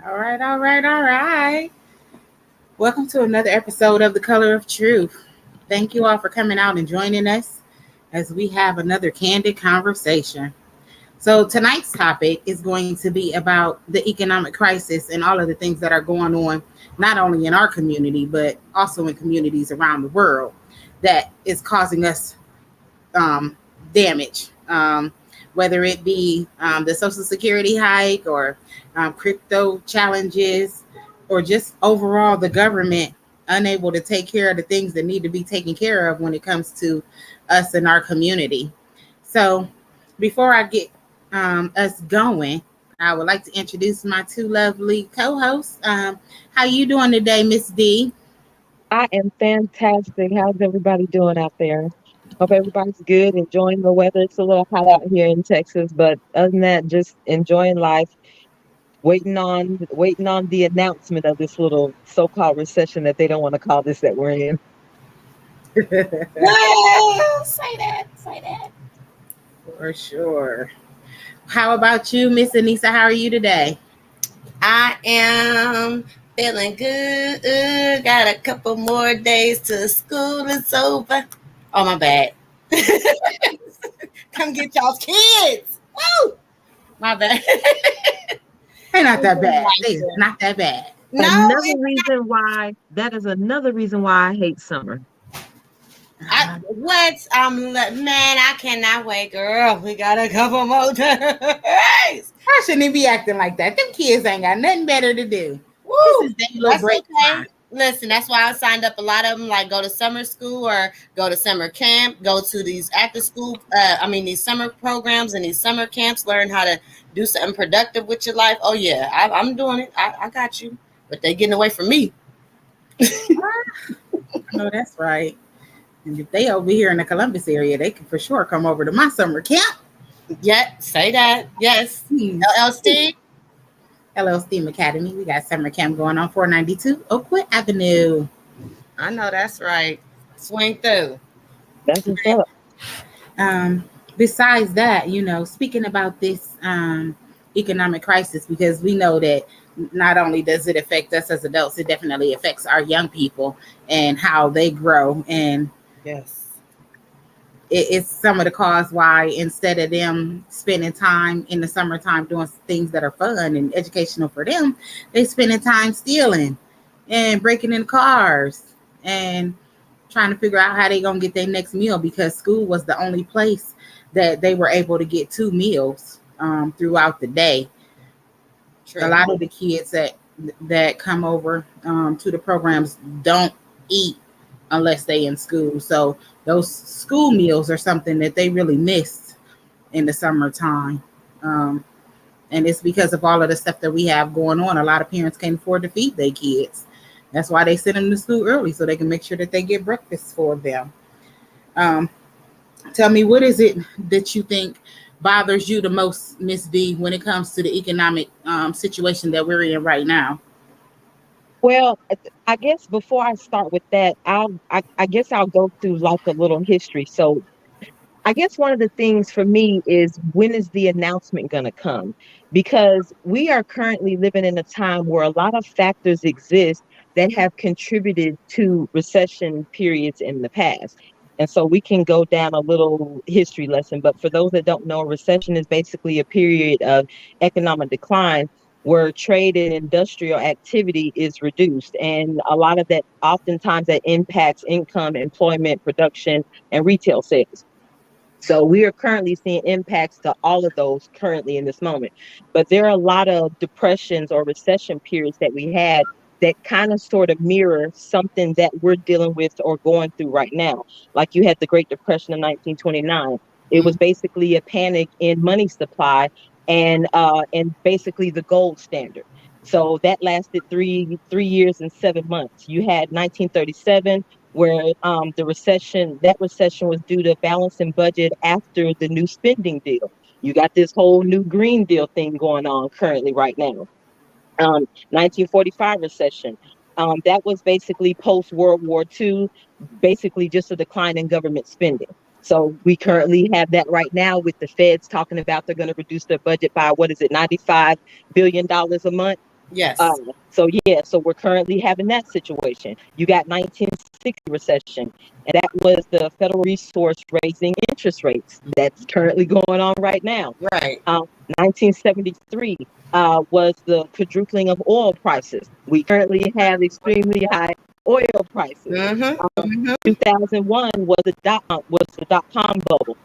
All right, all right, all right. Welcome to another episode of The Color of Truth. Thank you all for coming out and joining us as we have another candid conversation. So, tonight's topic is going to be about the economic crisis and all of the things that are going on, not only in our community, but also in communities around the world that is causing us damage. Whether it be the Social Security hike or crypto challenges, or just overall the government unable to take care of the things that need to be taken care of when it comes to us and our community. So, before I get us going, I would like to introduce my two lovely co-hosts. How you doing today, Miss D? I am fantastic. How's everybody doing out there? Hope everybody's good, enjoying the weather. It's a little hot out here in Texas, but other than that, just enjoying life, waiting on the announcement of this little so-called recession that they don't want to call this that we're in. Well, say that, say that. For sure. How about you, Miss Anissa? How are you today? I am feeling good. Got a couple more days till school is over. Oh, my bad. Come get y'all's kids. Woo! My bad. They're not that bad. They're not that bad. No, That is another reason why I hate summer. what? Man, I cannot wait, girl. We got a couple more days. I shouldn't even be acting like that. Them kids ain't got nothing better to do. Woo! This is their little That's break okay. time. Listen, that's why I signed up a lot of them, like go to summer school or go to summer camp, go to these after school, these summer programs and these summer camps, learn how to do something productive with your life. Oh, yeah, I'm doing it. I got you. But they getting away from me. No, that's right. And if they over here in the Columbus area, they can for sure come over to my summer camp. Yeah, say that. Yes. LLC. Hello, Steam Academy. We got summer camp going on 492 Oakwood Avenue. I know that's right. Swing through. That's what's up. Besides that, speaking about this economic crisis, because we know that not only does it affect us as adults, it definitely affects our young people and how they grow. And Yes. it's some of the cause why instead of them spending time in the summertime doing things that are fun and educational for them, they spending time stealing and breaking in cars and trying to figure out how they gonna get their next meal, because school was the only place that they were able to get two meals throughout the day. True. A lot of the kids that come over to the programs don't eat unless they in school. So those school meals are something that they really missed in the summertime. And it's because of all of the stuff that we have going on. A lot of parents can't afford to feed their kids. That's why they send them to school early so they can make sure that they get breakfast for them. Tell me, what is it that you think bothers you the most, Miss D, when it comes to the economic situation that we're in right now? Well, I guess before I start with that, I guess I'll go through like a little history. So I guess one of the things for me is, when is the announcement going to come? Because we are currently living in a time where a lot of factors exist that have contributed to recession periods in the past. And so we can go down a little history lesson. But for those that don't know, a recession is basically a period of economic decline where trade and industrial activity is reduced. And a lot of that, oftentimes, that impacts income, employment, production, and retail sales. So we are currently seeing impacts to all of those currently in this moment. But there are a lot of depressions or recession periods that we had that kind of sort of mirror something that we're dealing with or going through right now. Like you had the Great Depression of 1929. It was basically a panic in money supply and basically the gold standard. So that lasted three years and 7 months. You had 1937, where that recession was due to balancing budget after the new spending deal. You got this whole new Green Deal thing going on currently right now. 1945 recession. That was basically post World War II, basically just a decline in government spending. So we currently have that right now with the feds talking about they're going to reduce their budget by, what is it, $95 billion a month. Yes. So yeah, so we're currently having that situation. You got 1960 recession, and that was the Federal Resource raising interest rates. That's currently going on right now. Right. 1973 was the quadrupling of oil prices. We currently have extremely high oil prices. Mm-hmm. Um, Mm-hmm. 2001 was the dot-com bubble,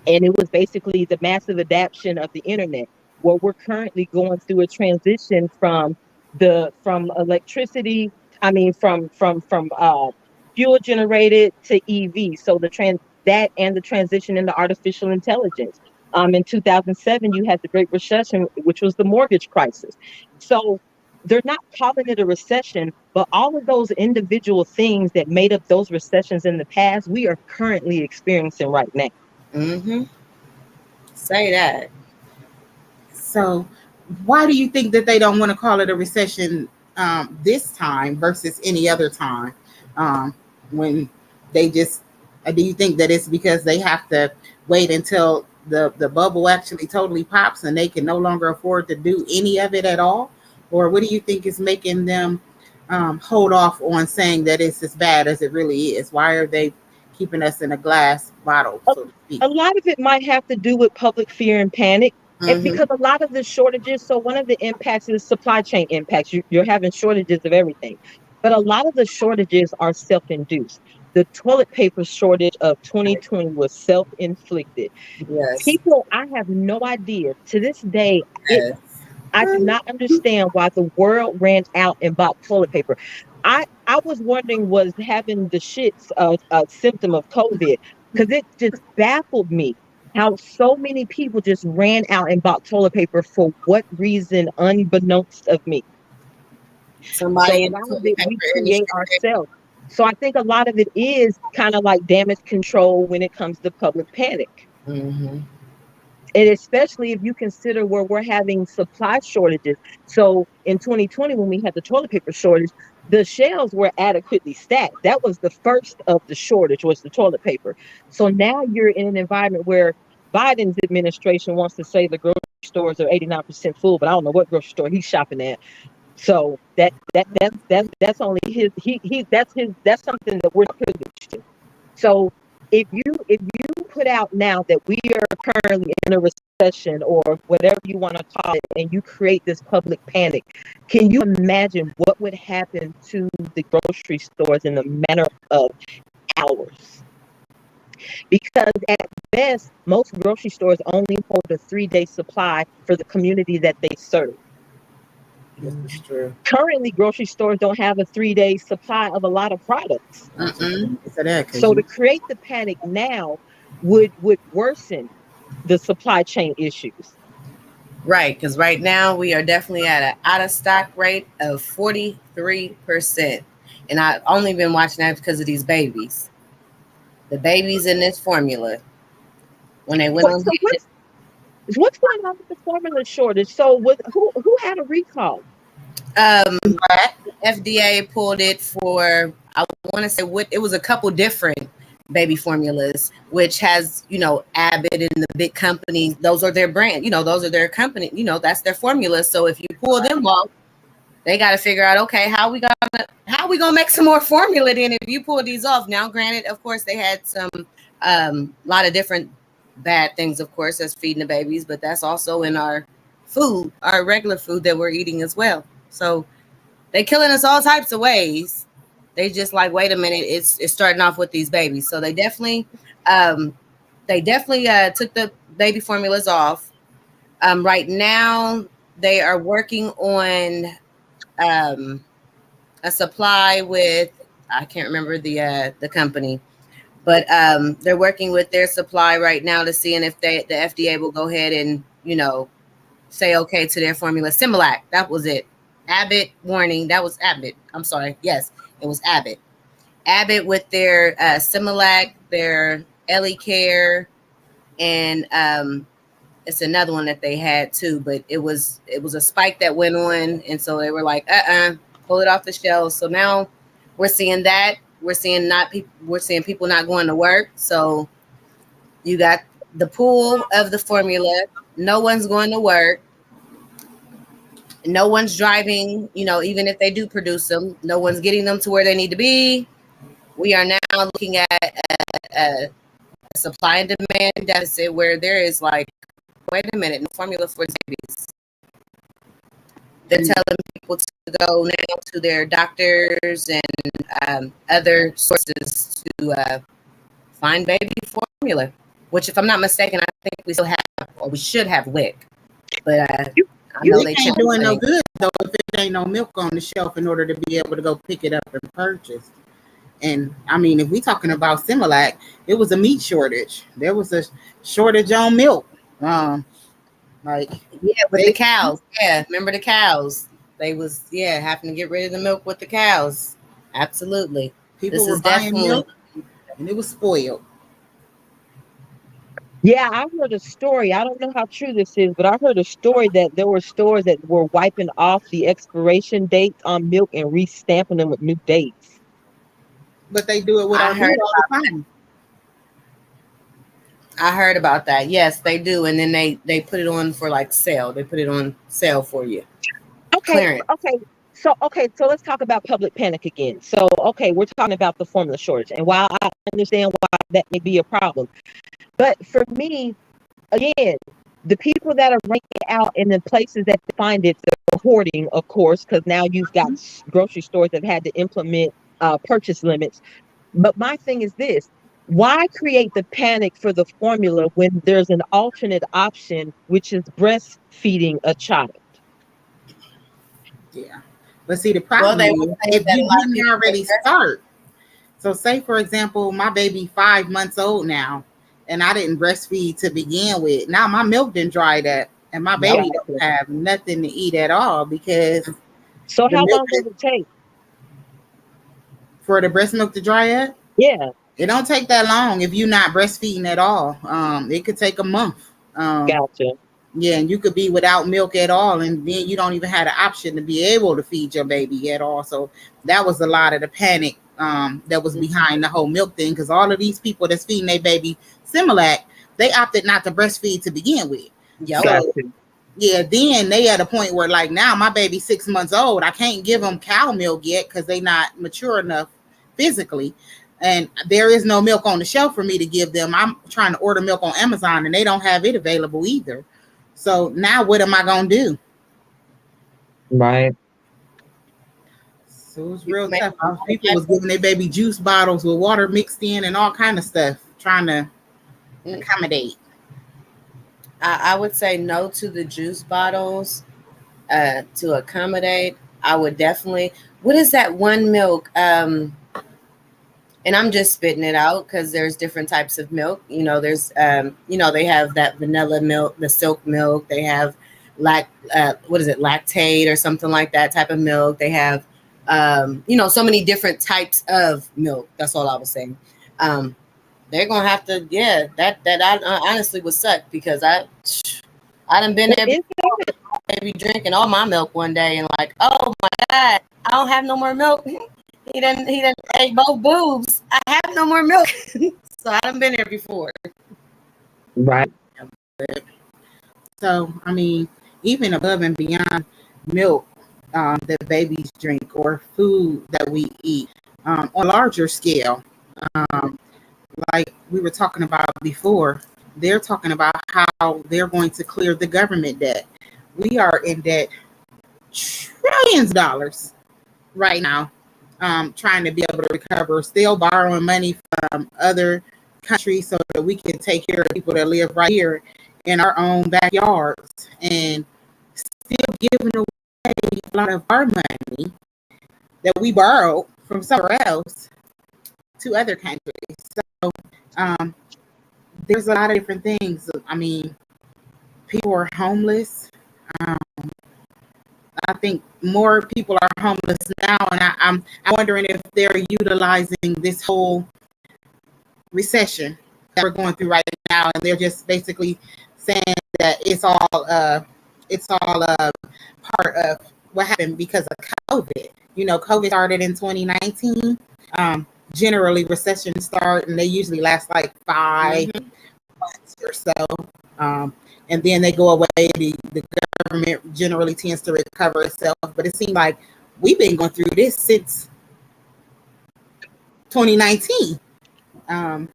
and it was basically the massive adoption of the internet, where we're currently going through a transition from electricity, I mean from fuel generated to EV. So that and the transition into artificial intelligence. In 2007 you had the Great Recession, which was the mortgage crisis. So they're not calling it a recession, but all of those individual things that made up those recessions in the past, we are currently experiencing right now. Mm-hmm. Say that. So, why do you think that they don't want to call it a recession this time versus any other time? Um, when they just, do you think that it's because they have to wait until the bubble actually totally pops and they can no longer afford to do any of it at all? Or what do you think is making them hold off on saying that it's as bad as it really is? Why are they keeping us in a glass bottle, A, so to speak? a lot of it might have to do with public fear and panic. And Mm-hmm. because a lot of the shortages, so one of the impacts is supply chain impacts. You're having shortages of everything. But a lot of the shortages are self induced. The toilet paper shortage of 2020 was self inflicted. Yes. People, I have no idea. To this day, Yes. I do not understand why the world ran out and bought toilet paper. I was wondering, was having the shits a symptom of COVID? Because it just baffled me how so many people just ran out and bought toilet paper for what reason, unbeknownst of me. So Somebody a in the lot of toilet it we paper create industry. ourselves. So I think a lot of it is kind of like damage control when it comes to public panic. Mm-hmm. And especially if you consider where we're having supply shortages. So in 2020, when we had the toilet paper shortage, the shelves were adequately stacked. That was the first of the shortage, was the toilet paper. So now you're in an environment where Biden's administration wants to say the grocery stores are 89% full, but I don't know what grocery store he's shopping at. So that's only his, that's something that we're not privileged to. So if you put out now that we are currently in a recession or whatever you want to call it, and you create this public panic, can you imagine what would happen to the grocery stores in a matter of hours? Because at best, most grocery stores only hold a 3-day supply for the community that they serve. This is true. Currently, grocery stores don't have a 3-day supply of a lot of products. Mm-mm. So that because So to you create the panic now would worsen the supply chain issues. Right, because right now we are definitely at an out of stock rate of 43%. And I've only been watching that because of these babies. The babies in this formula. When they went What on so what's going on with the formula shortage? So who had a recall? what? FDA pulled it for, I want to say, what it was, a couple different baby formulas, which has, Abbott and the big companies, those are their brand, those are their company, that's their formula. So if you pull them off, they got to figure out, okay, how we gonna make some more formula then if you pull these off. Now, granted, of course, they had some lot of different bad things, of course, as feeding the babies, but that's also in our food, our regular food that we're eating as well. So they killing us all types of ways. They just like, wait a minute, it's starting off with these babies. So um, they definitely took the baby formulas off. Right now, they are working on um, a supply with, I can't remember the company, but they're working with their supply right now to see if the FDA will go ahead and say okay to their formula. Similac, that was it. Abbott, warning, that was Abbott. I'm sorry. Yes, it was Abbott. Abbott with their Similac, their Ellie Care, and it's another one that they had too, but it was a spike that went on, and so they were like, pull it off the shelves. So now we're seeing that. We're seeing people not going to work. So you got the pool of the formula. No one's going to work. No one's driving, even if they do produce them, no one's getting them to where they need to be. We are now looking at a supply and demand deficit where there is like, wait a minute, no formula for babies. They're telling people to go now to their doctors and other sources to find baby formula, which, if I'm not mistaken, I think we still have, or we should have WIC. But I know they ain't doing no good though if it ain't no milk on the shelf in order to be able to go pick it up and purchase. And I mean, if we talking about Similac, it was a meat shortage. There was a shortage on milk. Like with the cows. Yeah, remember the cows? They was having to get rid of the milk with the cows. Absolutely. People were buying milk and it was spoiled. Yeah, I heard a story. I don't know how true this is, but I heard a story that there were stores that were wiping off the expiration dates on milk and restamping them with new dates. But they do it with our milk all the time. I heard about that. Yes, they do. And then they put it on for like sale. They put it on sale for you. Okay. So let's talk about public panic again. So, we're talking about the formula shortage. And while I understand why that may be a problem, but for me, again, the people that are renting it out in the places that they find it, they're hoarding, of course, because now you've got grocery stores that have had to implement purchase limits. But my thing is this. Why create the panic for the formula when there's an alternate option, which is breastfeeding a child? Yeah. But see, the problem is if you didn't already start. So say, for example, my baby 5 months old now, and I didn't breastfeed to begin with. Now my milk didn't dry up, and my baby don't have nothing to eat at all because. So how long does it take for the breast milk to dry up? Yeah. It don't take that long if you're not breastfeeding at all. It could take a month. Gotcha. Yeah, and you could be without milk at all, and then you don't even have the option to be able to feed your baby at all. So that was a lot of the panic that was behind the whole milk thing, because all of these people that's feeding their baby Similac, they opted not to breastfeed to begin with. Yep. So, yeah, then they at a point where like now my baby's 6 months old. I can't give them cow milk yet because they not mature enough physically. And there is no milk on the shelf for me to give them. I'm trying to order milk on Amazon and they don't have it available either. So now what am I going to do? Right. So it was real tough. People was giving their baby juice bottles with water mixed in and all kind of stuff, trying to accommodate. I would say no to the juice bottles to accommodate. I would definitely. What is that one milk? And I'm just spitting it out because there's different types of milk. There's, they have that vanilla milk, the silk milk. They have lactate or something like that type of milk. They have, so many different types of milk. That's all I was saying. They're gonna have to, that I honestly would suck because I done been there before, maybe drinking all my milk one day and like, oh my God, I don't have no more milk. He done ate both boobs. I have no more milk. So I done been there before. Right. So, I mean, even above and beyond milk that babies drink or food that we eat on a larger scale, like we were talking about before, they're talking about how they're going to clear the government debt. We are in debt trillions of dollars right now. Trying to be able to recover, still borrowing money from other countries so that we can take care of people that live right here in our own backyards, and still giving away a lot of our money that we borrowed from somewhere else to other countries. So there's a lot of different things. I mean, people are homeless. I think more people are homeless now, and I'm wondering if they're utilizing this whole recession that we're going through right now, and they're just basically saying that it's all part of what happened because of COVID. COVID started in 2019. Generally, recessions start, and they usually last like 5 months or so, and then they go away. The government generally tends to recover itself. But it seems like we've been going through this since 2019. Um,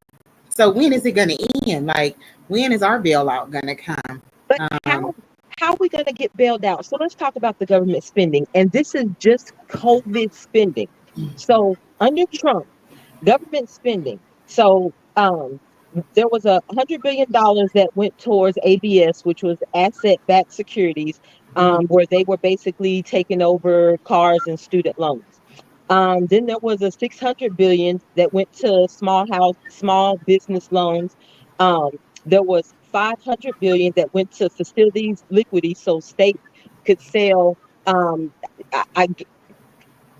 so when is it going to end? Like, when is our bailout going to come? But Um, how are we going to get bailed out? So let's talk about the government spending, and this is just COVID spending. So under Trump, government spending. So there was $100 billion that went towards ABS, which was asset-backed securities, mhm, where they were basically taking over cars and student loans. Then there was a 600 billion that went to small business loans. Um, there was 500 billion that went to facilities liquidity, so states could sell. Um, I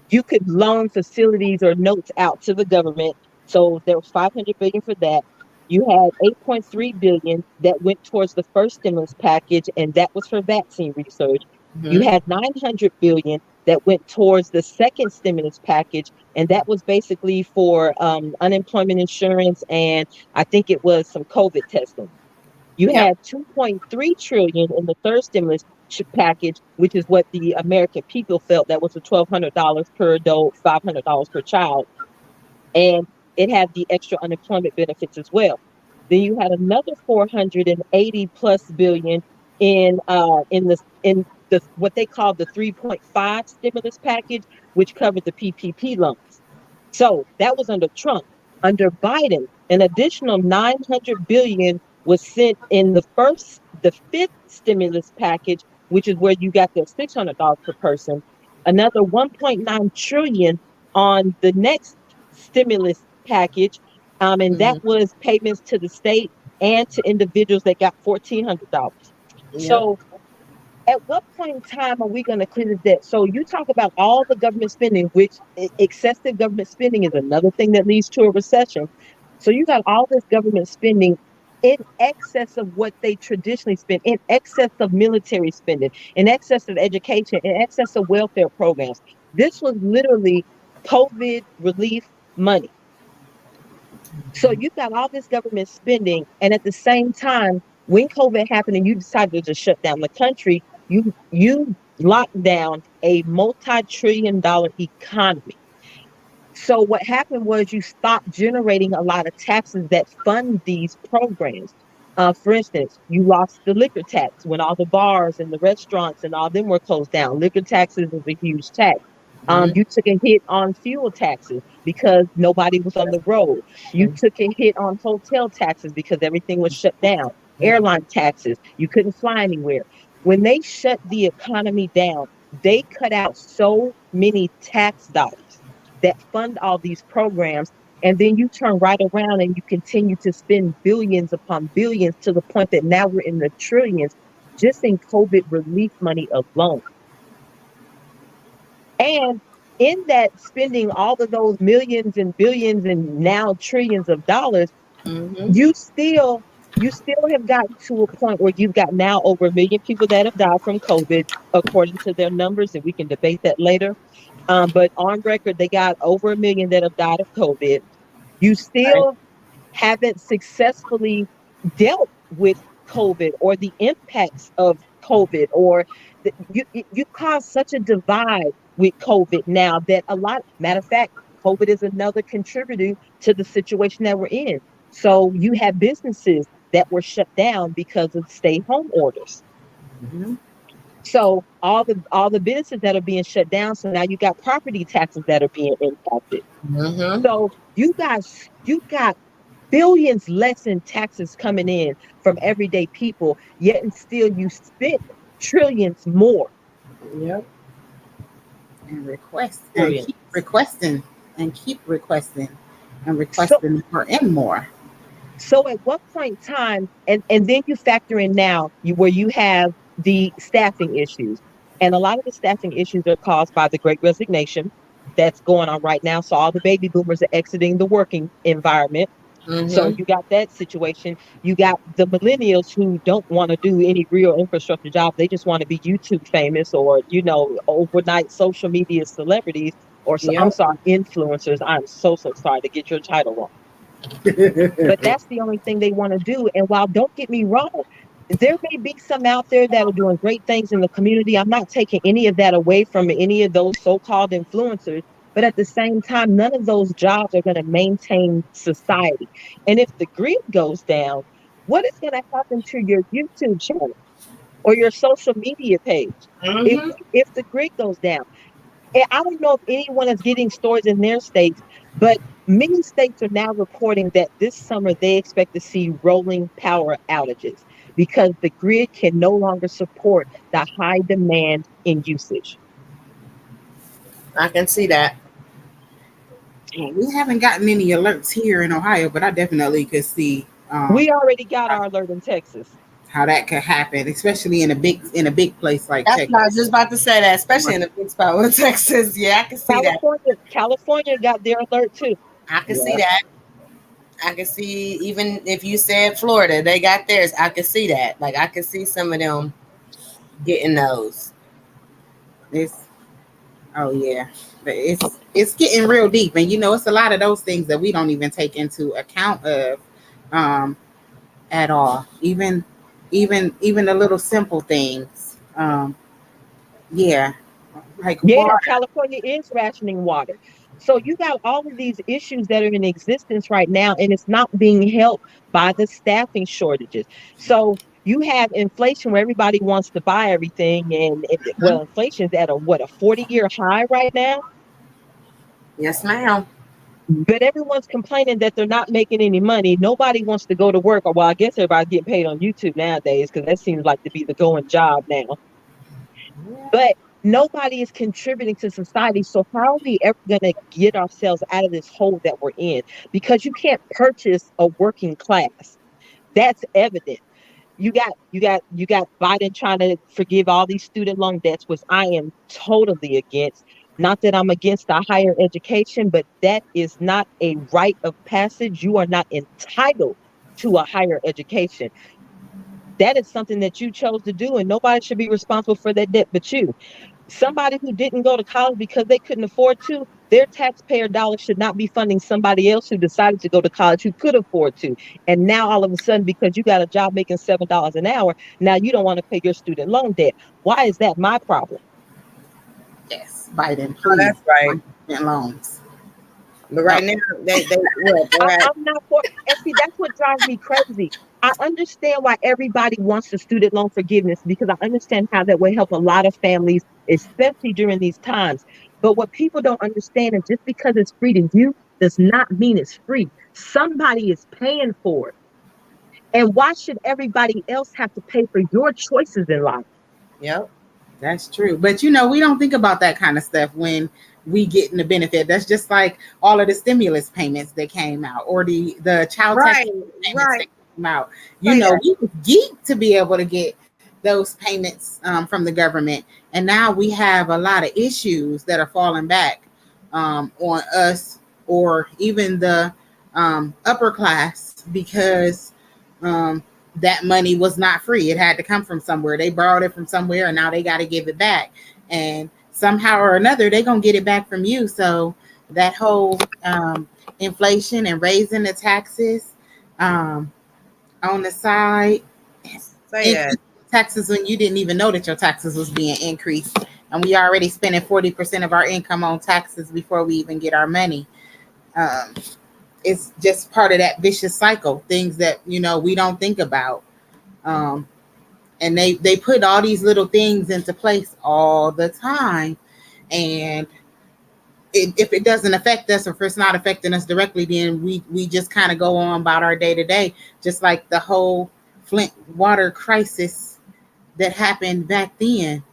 you could loan facilities or notes out to the government. So there was 500 billion for that. You had 8.3 billion that went towards the first stimulus package, and that was for vaccine research. You mhm, had 900 billion that went towards the second stimulus package, and that was basically for unemployment insurance, and I think it was some COVID testing. You yep. had 2.3 trillion in the third stimulus package, which is what the American people felt that was the $1,200 per adult, $500 per child, and it had the extra unemployment benefits as well. Then you had another 480 plus billion in the what they call the 3.5 stimulus package, which covered the PPP loans. So that was under Trump. Under Biden, an additional 900 billion was sent in the fifth stimulus package, which is where you got the $600 per person. Another 1.9 trillion on the next stimulus package, and that Mhm, was payments to the state and to individuals that got $1,400. yep. So at what point in time are we going to clear the debt? So you talk about all the government spending, which excessive government spending is another thing that leads to a recession. So you got all this government spending in excess of what they traditionally spend, in excess of military spending, in excess of education, in excess of welfare programs. This was literally COVID relief money. So you've got all this government spending, and at the same time, when COVID happened and you decided to just shut down the country, you locked down a multi-trillion dollar economy. So what happened was you stopped generating a lot of taxes that fund these programs. For instance, you lost the liquor tax when all the bars and the restaurants and all them were closed down. Liquor taxes is a huge tax. Mhm, You took a hit on fuel taxes because nobody was on the road. You mhm, took a hit on hotel taxes because everything was shut down. Airline taxes, you couldn't fly anywhere. When they shut the economy down, they cut out so many tax dollars that fund all these programs. And then you turn right around and you continue to spend billions upon billions to the point that now we're in the trillions just in COVID relief money alone. And in that spending all of those millions and billions and now trillions of dollars, mhm, you still you still have gotten to a point where you've got now over 1 million people that have died from COVID, according to their numbers, and we can debate that later. But on record, they got over 1 million that have died of COVID. You right. still haven't successfully dealt with COVID or the impacts of COVID, or you caused such a divide with COVID now that a lot, matter of fact, COVID is another contributor to the situation that we're in. So you have businesses that were shut down because of stay home orders. Mhm, So all the businesses that are being shut down, so now you got property taxes that are being impacted. mhm, So you got billions less in taxes coming in from everyday people, yet and still you spent trillions more. yep. And request and keep Trillions. requesting and keep requesting and So requesting more and more. so at what point in time, and then you factor in now where you have the staffing issues. And a lot of the staffing issues are caused by the great resignation that's going on right now. So all the baby boomers are exiting the working environment. So Mhm, you got that situation. You got the millennials who don't want to do any real infrastructure jobs. They just want to be YouTube famous or, overnight social media celebrities or, I'm yep. sorry, influencers. I'm so sorry to get your title wrong. But that's the only thing they want to do. And while don't get me wrong, There may be some out there that are doing great things in the community. I'm not taking any of that away from any of those so-called influencers, but at the same time, none of those jobs are going to maintain society. And if the grid goes down, what is going to happen to your YouTube channel or your social media page if Mm-hmm. if the grid goes down? And I don't know if anyone is getting stories in their states, but many states are now reporting that this summer they expect to see rolling power outages because the grid can no longer support the high demand in usage. I can see that. Well, we haven't gotten any alerts here in Ohio, but I definitely could see We already got our alert in Texas. how that could happen, especially in a big place like That's what I was Texas. just about to say. That, especially in a big spot with Texas. Yeah, I can see that. California got their alert too. I can see Yeah. that. I can see, even if you said Florida, they got theirs. I can see that. Like, I can see some of them getting those. It's Oh yeah, but it's getting real deep, and it's a lot of those things that we don't even take into account of um, at all. Even the little simple things. Yeah, like Yeah, water. California is rationing water. So you got all of these issues that are in existence right now, and it's not being helped by the staffing shortages. So you have inflation where everybody wants to buy everything, and well, inflation's at a 40-year high right now. Yes, ma'am. But everyone's complaining that they're not making any money. Nobody wants to go to work. Or well, I guess everybody's getting paid on YouTube nowadays because that seems like to be the going job now. But nobody is contributing to society. So how are we ever going to get ourselves out of this hole that we're in? Because you can't purchase a working class. That's evident. You got Biden trying to forgive all these student loan debts, which I am totally against. Not that I'm against the higher education, but that is not a rite of passage. You are not entitled to a higher education. That is something that you chose to do, and nobody should be responsible for that debt but you. Somebody who didn't go to college because they couldn't afford to, their taxpayer dollars should not be funding somebody else who decided to go to college who could afford to. And now all of a sudden, because you got a job making $7 an hour, now you don't want to pay your student loan debt. Why is that my problem? Yes, Biden, Oh, please, that's right. on student loans. But Oh, right now, they what? They're at, I'm not for, and see, that's what drives me crazy. I understand why everybody wants the student loan forgiveness because I understand how that will help a lot of families, especially during these times. But what people don't understand is just because it's free to you does not mean it's free. Somebody is paying for it. And why should everybody else have to pay for your choices in life? yep. that's true. But we don't think about that kind of stuff when we get in the benefit. That's just like all of the stimulus payments that came out, or the child tax Right, payments that right. came out. Say that. We was geeked to be able to get those payments from the government, and now we have a lot of issues that are falling back on us, or even the upper class, because um, that money was not free. It had to come from somewhere. They borrowed it from somewhere, and now they got to give it back. And somehow or another, they're going to get it back from you. So that whole inflation and raising the taxes um, on the side, Say that. increase taxes when you didn't even know that your taxes was being increased. And we already spending 40% of our income on taxes before we even get our money. Um, it's just part of that vicious cycle, things that we don't think about. um, and they put all these little things into place all the time, and if it doesn't affect us, or if it's not affecting us directly, then we just kind of go on about our day to day, just like the whole Flint water crisis that happened back then.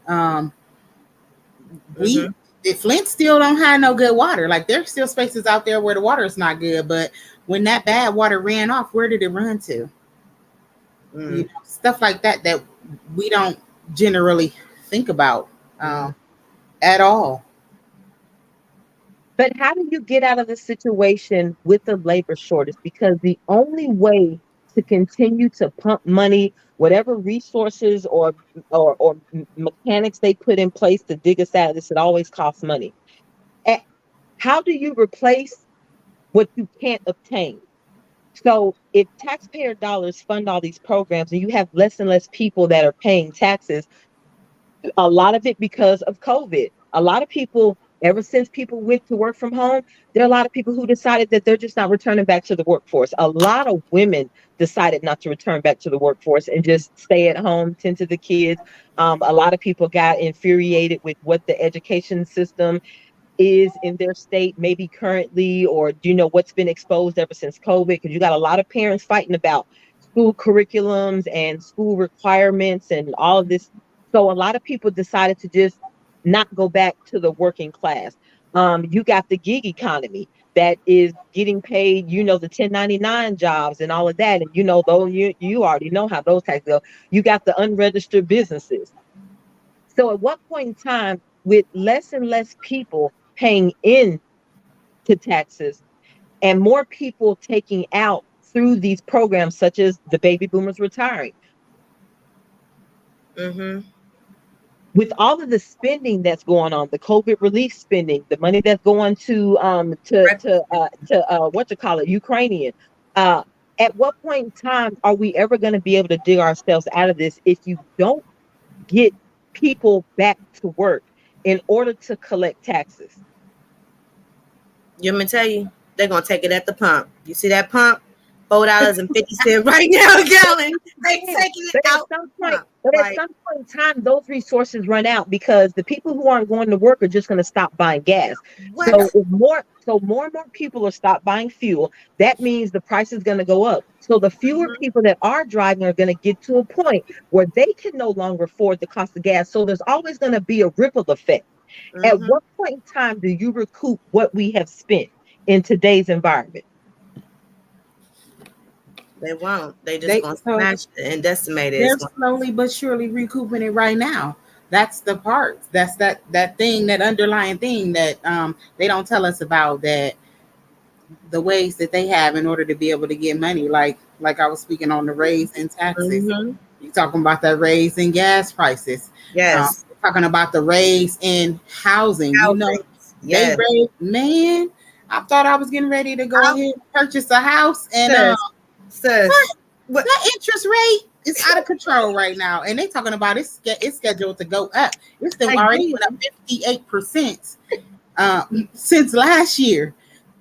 We Mm-hmm. if Flint still don't have no good water. Like, there's still spaces out there where the water is not good, but when that bad water ran off, where did it run to? Mm. Stuff like that we don't generally think about Mm. at all. But how do you get out of the situation with the labor shortage? Because the only way to continue to pump money, whatever resources or mechanics they put in place to dig us out of this, it always costs money. How do you replace what you can't obtain? So if taxpayer dollars fund all these programs and you have less and less people that are paying taxes, a lot of it because of COVID. A lot of people, ever since people went to work from home, there are a lot of people who decided that they're just not returning back to the workforce. A lot of women decided not to return back to the workforce and just stay at home, tend to the kids. A lot of people got infuriated with what the education system is in their state, maybe currently, or do you know what's been exposed ever since COVID? Because you got a lot of parents fighting about school curriculums and school requirements and all of this. So a lot of people decided to just not go back to the working class. You got the gig economy that is getting paid, the 1099 jobs and all of that. And though you already know how those taxes go. You got the unregistered businesses. So at what point in time, with less and less people paying in to taxes and more people taking out through these programs, such as the baby boomers retiring, Mm-hmm. with all of the spending that's going on, the COVID relief spending, the money that's going to what you call it, Ukrainian. Uh, at what point in time are we ever going to be able to dig ourselves out of this if you don't get people back to work in order to collect taxes? You want me to tell you? They're gonna take it at the pump. You see that pump? $4.50 right now a gallon. They Yeah, taking it but at out some the point, pump. but at Like some point in time, those resources run out because the people who aren't going to work are just going to stop buying gas. what? So more and more people are stop buying fuel. That means the price is going to go up. So the fewer Mm-hmm. people that are driving are going to get to a point where they can no longer afford the cost of gas. So there's always going to be a ripple effect. At Mm-hmm. what point in time do you recoup what we have spent in today's environment? They won't. They just They gonna so smash it and decimate it. It's they're gonna, slowly but surely recouping it right now. That's the part. That's that thing, that underlying thing that they don't tell us about, that the ways that they have in order to be able to get money. Like I was speaking on the raise in taxes. mm-hmm. You talking about that raise in gas prices. Yes. Talking about the raise in housing. Housing. They Yes. raised, man. I thought I was getting ready to go Out, ahead and purchase a house, and sis. Sis. What? that interest rate is out of control right now, and they talking about it's scheduled to go up. It's still already Again. went up 58% since last year,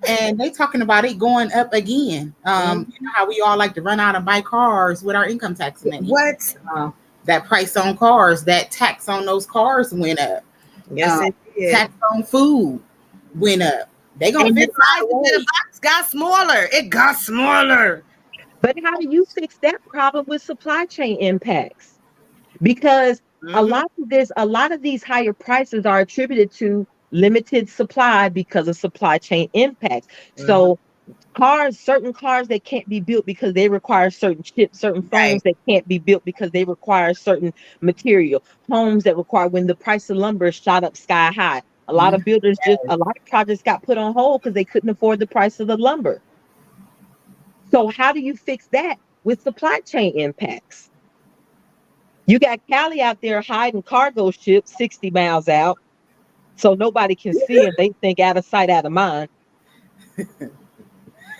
and they talking about it going up again. You Mhm. know how we all like to run out and buy cars with our income tax money. What? Um, that price on cars, that tax on those cars went up. Yes, Um, it did. tax on food went up. They gonna And The fix size our of the way. box got smaller. It got smaller. but how do you fix that problem with supply chain impacts? Because Mm-hmm. a lot of these higher prices are attributed to limited supply because of supply chain impacts. Mm-hmm. So certain cars that can't be built because they require certain chips, certain phones Right. that can't be built because they require certain material, homes that require, when the price of lumber shot up sky high. Mhm. A lot of projects got put on hold because they couldn't afford the price of the lumber. So how do you fix that with supply chain impacts? You got Cali out there hiding cargo ships 60 miles out so nobody can see them. They think out of sight, out of mind.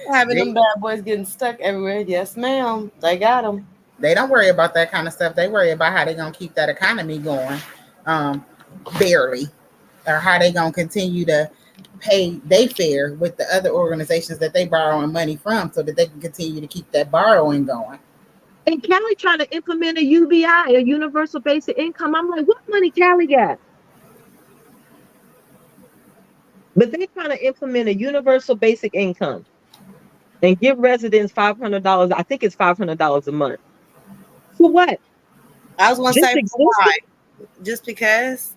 Having them They bad boys getting stuck everywhere. Yes, ma'am. They got them. they don't worry about that kind of stuff. They worry about how they gonna keep that economy going, um, barely, or how they gonna continue to pay they fare with the other organizations that they borrowing money from, so that they can continue to keep that borrowing going. And Cali trying to implement a UBI, a universal basic income. I'm like, what money Cali got? But they're trying to implement a universal basic income and give residents $500. I think it's $500 a month. For what? I was gonna Just say for existing? why? Just because.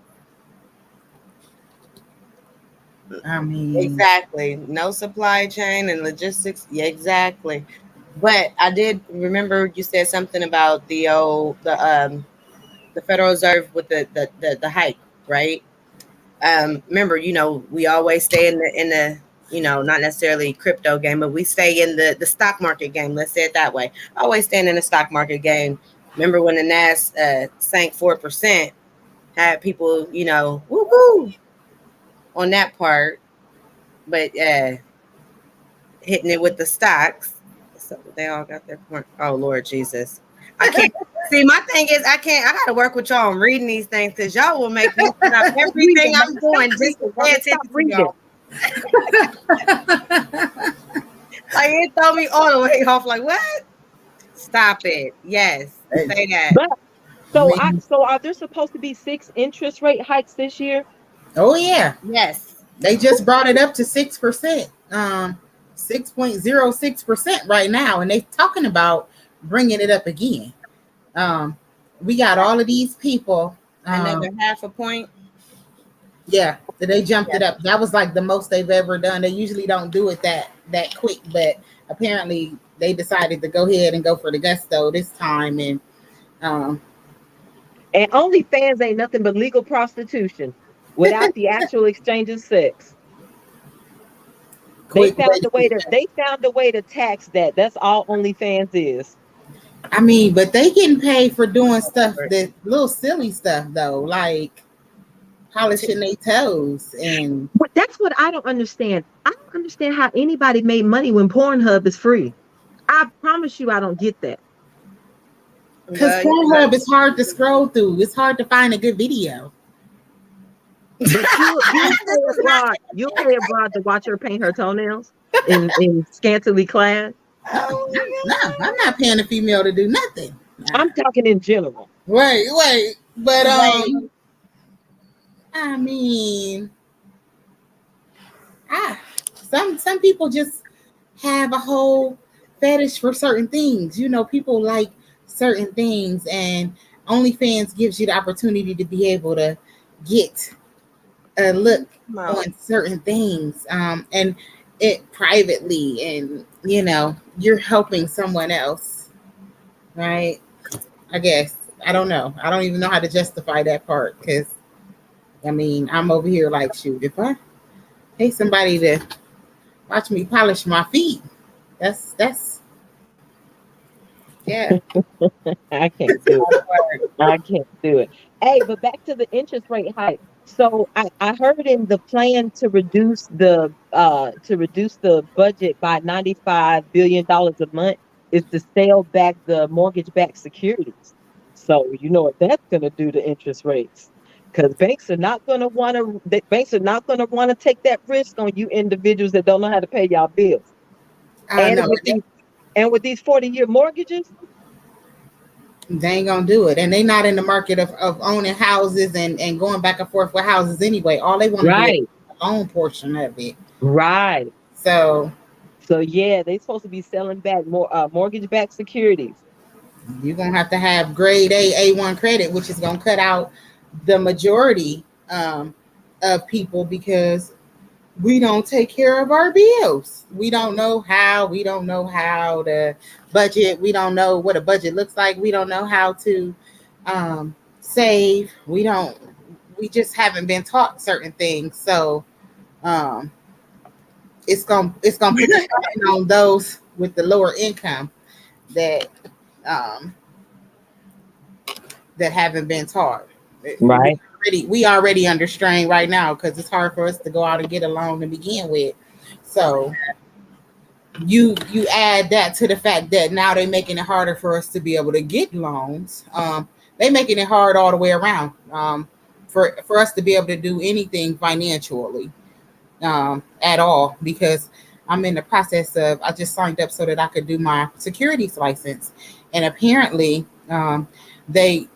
I mean, Exactly. No supply chain and logistics. Yeah, exactly. But I did remember you said something about the Federal Reserve with the hike, right? Remember, we always stay in the not necessarily crypto game, but we stay in the stock market game. Let's say it that way. Always staying in the stock market game. Remember when the Nas sank 4%, had people woo woo on that part, but hitting it with the stocks. So they all got their point. Oh Lord Jesus, I can't. See, my thing is, I can't. I got to work with y'all on reading these things because y'all will make me stop Stop everything reading, I'm man. Stop doing just to reading, pay woman. Stop attention to reading. y'all. Like it throw me all the way off. Like what? Stop it. Yes, say that. But I mean, so are there supposed to be 6 interest rate hikes this year? oh yeah, Yes. they just brought it up to 6%, 6.06% right now, and they talking about bringing it up again. Um, we got all of these people. Another half a point. Yeah, they jumped Yeah. it up. That was like the most they've ever done. They usually don't do it that quick, but apparently they decided to go ahead and go for the gusto this time. And um, And OnlyFans ain't nothing but legal prostitution without the actual exchange of sex. They quick way found to a way get to that. they found a way to tax that. That's all OnlyFans is. I mean, but they getting paid for doing stuff Lord. that little silly stuff though, like polishing their toes and But that's what I don't understand. I don't understand how anybody made money when Pornhub is free. I promise you I don't get that. because Well, you Pornhub is hard to scroll through. It's hard to find a good video. But you'll pay abroad to watch her paint her toenails in scantily clad. No, oh I'm not paying a female to do nothing. Nah. I'm talking in general. Wait, but my God. Wait. I mean, ah, some people just have a whole fetish for certain things. You know, people like certain things, and OnlyFans gives you the opportunity to be able to get a look Mouth. on certain things, and it privately, and you know, you're helping someone else, right? I guess I don't know. I don't even know how to justify that part because I mean, I'm over here like, shoot, if I pay somebody to watch me polish my feet, that's yeah. I can't do it. I can't do it. Hey, but back to the interest rate hike. So I heard in the plan to reduce the budget by $95 billion a month is to sell back the mortgage backed securities. So you know what that's gonna do to interest rates. Because banks are not gonna want to take that risk on you individuals that don't know how to pay y'all bills. I And know with these 40-year mortgages, they ain't gonna do it, and they not in the market of owning houses and going back and forth with houses anyway. All they want to do is right, the loan portion of it. right. So So yeah, they supposed to be selling back more mortgage-backed securities. you're gonna have to have grade A1 credit, which is gonna cut out the majority of people because we don't take care of our bills. We don't know how. We don't know how to budget. We don't know what a budget looks like. We don't know how to save. We don't. We just haven't been taught certain things. So um, it's gonna put the strain on those with the lower income that um, that haven't been taught. Right. We already under strain right now because it's hard for us to go out and get a loan to begin with. So you add that to the fact that now they're making it harder for us to be able to get loans. They're making it hard all the way around for us to be able to do anything financially at all because I'm in the process of I just signed up so that I could do my securities license, and apparently they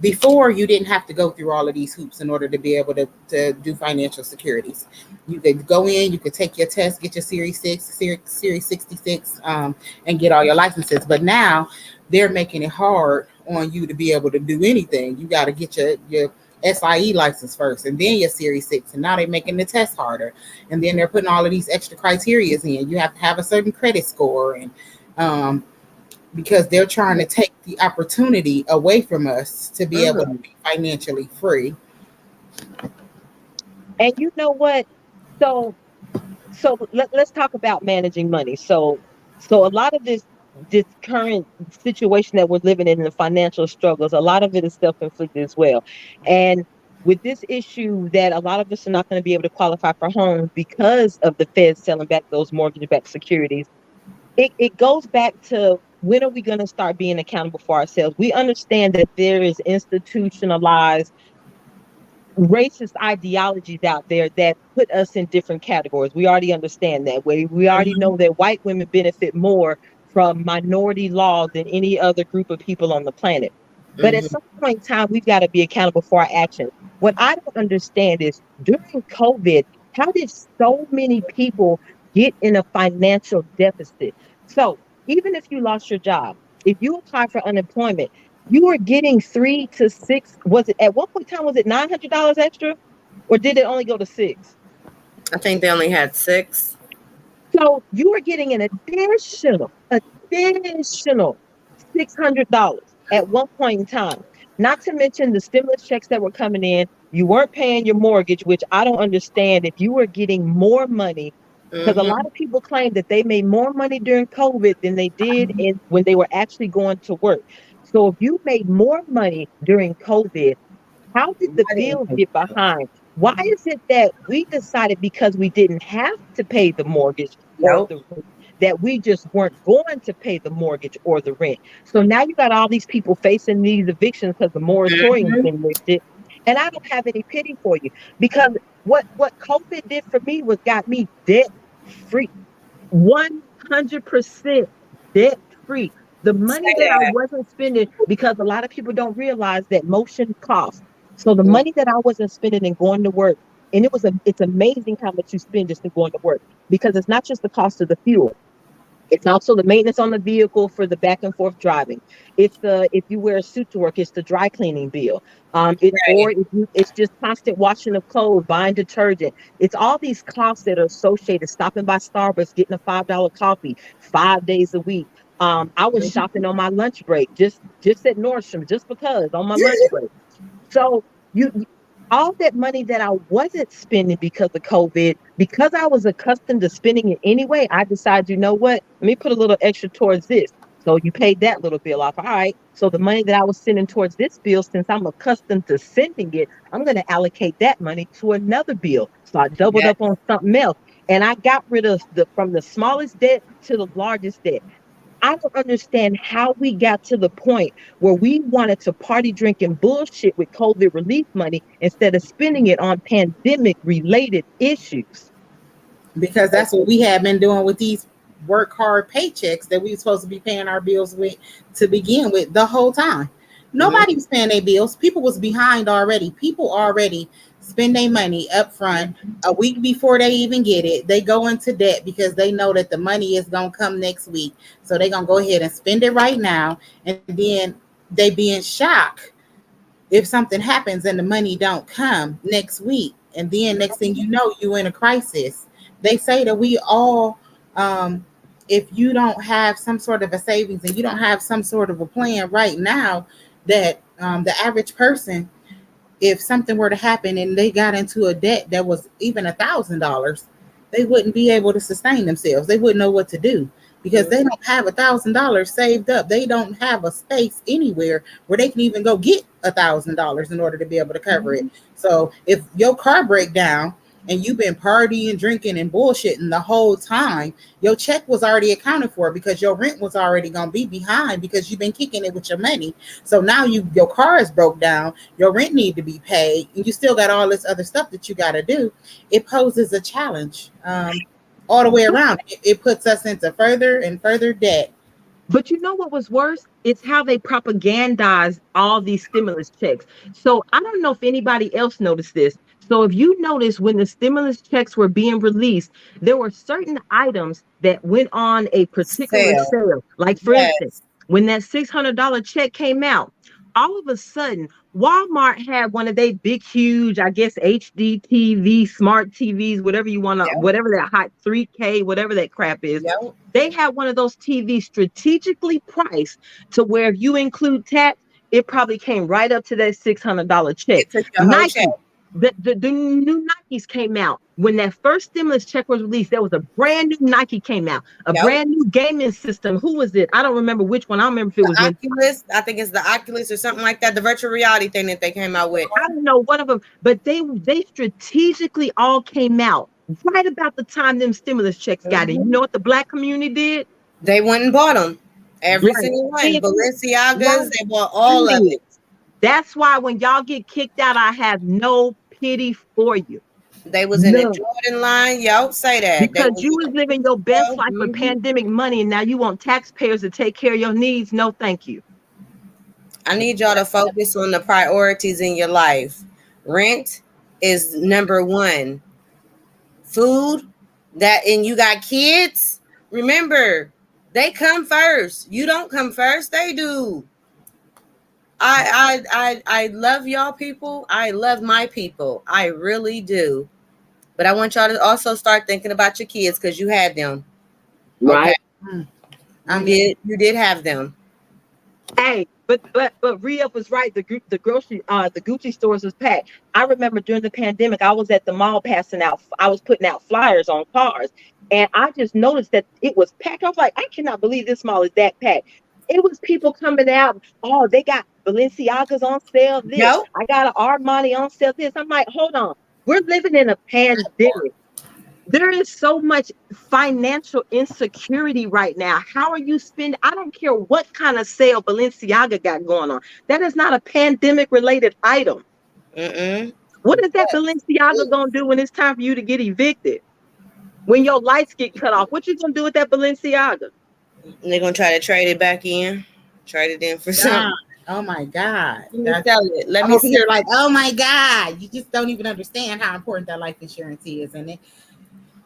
before you didn't have to go through all of these hoops in order to be able to do financial securities. You could go in, you could take your test, get your Series 6, Series 66, and get all your licenses. But now they're making it hard on you to be able to do anything. You got to get your SIE license first and then your Series 6. And now they're making the test harder. And then they're putting all of these extra criteria in. You have to have a certain credit score and because they're trying to take the opportunity away from us to be able to Mhm. be financially free. And you know what? So let's talk about managing money. So a lot of this current situation that we're living in, the financial struggles, a lot of it is self-inflicted as well. And with this issue that a lot of us are not going to be able to qualify for homes because of the Fed selling back those mortgage-backed securities, it goes back to, when are we going to start being accountable for ourselves? We understand that there is institutionalized racist ideologies out there that put us in different categories. We already understand that. We already Mhm. know that white women benefit more from minority law than any other group of people on the planet. But at Hmm. some point in time, we've got to be accountable for our actions. What I don't understand is, during COVID, how did so many people get in a financial deficit? So even if you lost your job, if you apply for unemployment, you were getting 3 to 6. Was it at one point in time? Was it $900 extra, or did it only go to six? I think they only had six. So you were getting an additional $600 at one point in time. Not to mention the stimulus checks that were coming in. You weren't paying your mortgage, which I don't understand. If you were getting more money, because a lot Hmm. of people claim that they made more money during COVID than they did when they were actually going to work. So if you made more money during COVID, how did the Why didn't bills they? get behind? Why is it that we decided, because we didn't have to pay the mortgage or Nope. the rent, that we just weren't going to pay the mortgage or the rent? So now you got all these people facing these evictions because the moratorium's Hmm. been lifted. And I don't have any pity for you, because what COVID did for me was got me debt free. 100% debt free. The money Say that I that. wasn't spending, because a lot of people don't realize that motion costs. So the Mm. money that I wasn't spending and going to work, and it's amazing how much you spend just in going to work, because it's not just the cost of the fuel. It's also the maintenance on the vehicle for the back and forth driving. It's the, if you wear a suit to work, it's the dry cleaning bill. Or Right. if you, it's just constant washing of clothes, buying detergent. It's all these costs that are associated. Stopping by Starbucks, getting a $5 coffee 5 days a week. I was shopping on my lunch break, just at Nordstrom, just because on my lunch break. So all that money that I wasn't spending because of COVID, because I was accustomed to spending it anyway, I decided, you know what? Let me put a little extra towards this. So you paid that little bill off. All right. So the money that I was sending towards this bill, since I'm accustomed to sending it, I'm going to allocate that money to another bill. So I doubled Yeah. up on something else. And I got rid of from the smallest debt to the largest debt. I don't understand how we got to the point where we wanted to party, drink, and bullshit with COVID relief money instead of spending it on pandemic related issues. Because that's what we have been doing with these work hard paychecks that we were supposed to be paying our bills with to begin with the whole time. Hmm. Nobody was paying their bills. People was behind already. People already spend their money up front a week before they even get it. They go into debt because they know that the money is gonna come next week. So they're gonna go ahead and spend it right now, and then they be in shock if something happens and the money don't come next week, and then next thing you know, you in a crisis. They say that we all, um, if you don't have some sort of a savings and you don't have some sort of a plan right now, that the average person, if something were to happen and they got into a debt that was even $1,000, they wouldn't be able to sustain themselves. They wouldn't know what to do because they don't have $1,000 saved up. They don't have a space anywhere where they can even go get $1,000 in order to be able to cover it. So if your car break down and you've been partying, drinking, and bullshitting the whole time, your check was already accounted for because your rent was already gonna be behind because you've been kicking it with your money. So now your car is broke down, your rent need to be paid, and you still got all this other stuff that you got to do. It poses a challenge all the way around. It puts us into further and further debt. But you know what was worse? It's how they propagandize all these stimulus checks. So I don't know if anybody else noticed this. So if you notice, when the stimulus checks were being released, there were certain items that went on a particular Sale. sale. Like, for instance, Yes. when that $600 check came out, all of a sudden Walmart had one of their big, huge, I guess, HD TV, smart TVs, whatever you want to, Yep. whatever that hot 3K, whatever that crap is. Yep. They had one of those TVs strategically priced to where, if you include tax, it probably came right up to that $600 check. It took your whole check. Nike, the new Nikes came out. When that first stimulus check was released, there was a brand new Nike came out, a Yep. brand new gaming system. Who was it? I don't remember which one. I don't remember if it The was Oculus, I think it's the Oculus or something like that, the virtual reality thing that they came out with. I don't know, one of them, but they strategically all came out right about the time them stimulus checks got in. You Hmm. know what the black community did? They went and bought them. Every Right. single one. See, Balenciagas, right. they bought all of it. Right. That's why when y'all get kicked out, I have no pity for you. They was in the None. Jordan line. Y'all say that. They Because was you in was the living your best life with hmm pandemic money, and now you want taxpayers to take care of your needs. No, thank you. I need y'all to focus on the priorities in your life. Rent is number one. Food, that and you got kids. Remember, they come first. You don't come first, they do. I love y'all people. I love my people. I really do. But I want y'all to also start thinking about your kids because you had them. Okay. Right. Mm. I You mean, did have them. Hey, but Rhea was right. The grocery the Gucci stores was packed. I remember during the pandemic, I was at the mall passing out. I was putting out flyers on cars, and I just noticed that it was packed. I was like, I cannot believe this mall is that packed. It was people coming out. Oh, they got Balenciagas on sale. This Yo. I got an Armani on sale. This I'm like, hold on. We're living in a pandemic. There is so much financial insecurity right now. How are you spending? I don't care what kind of sale Balenciaga got going on. That is not a pandemic related item. Mm-mm. What is that Balenciaga it- gonna do when it's time for you to get evicted? When your lights get cut off, what you gonna do with that Balenciaga? And they're gonna try to trade it back in. Trade it in for God, something. oh my God. Let me That's sell it. Let I'm me over sell here it. like, oh my God. You just don't even understand how important that life insurance is. And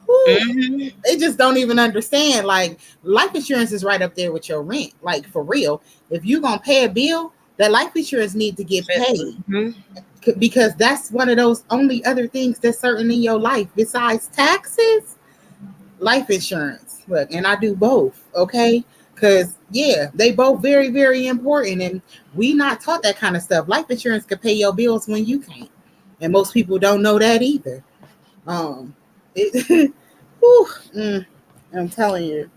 whew, Mm-hmm. they just don't even understand. Like, life insurance is right up there with your rent. Like, for real. If you're going to pay a bill, that life insurance need to get paid Mm-hmm. because that's one of those only other things that's certain in your life besides taxes. Life insurance. Look, and I do both, okay? Because yeah, they both very, very important, and we not taught that kind of stuff. Life insurance could pay your bills when you can't, and most people don't know that either. Um, it, whew, I'm telling you,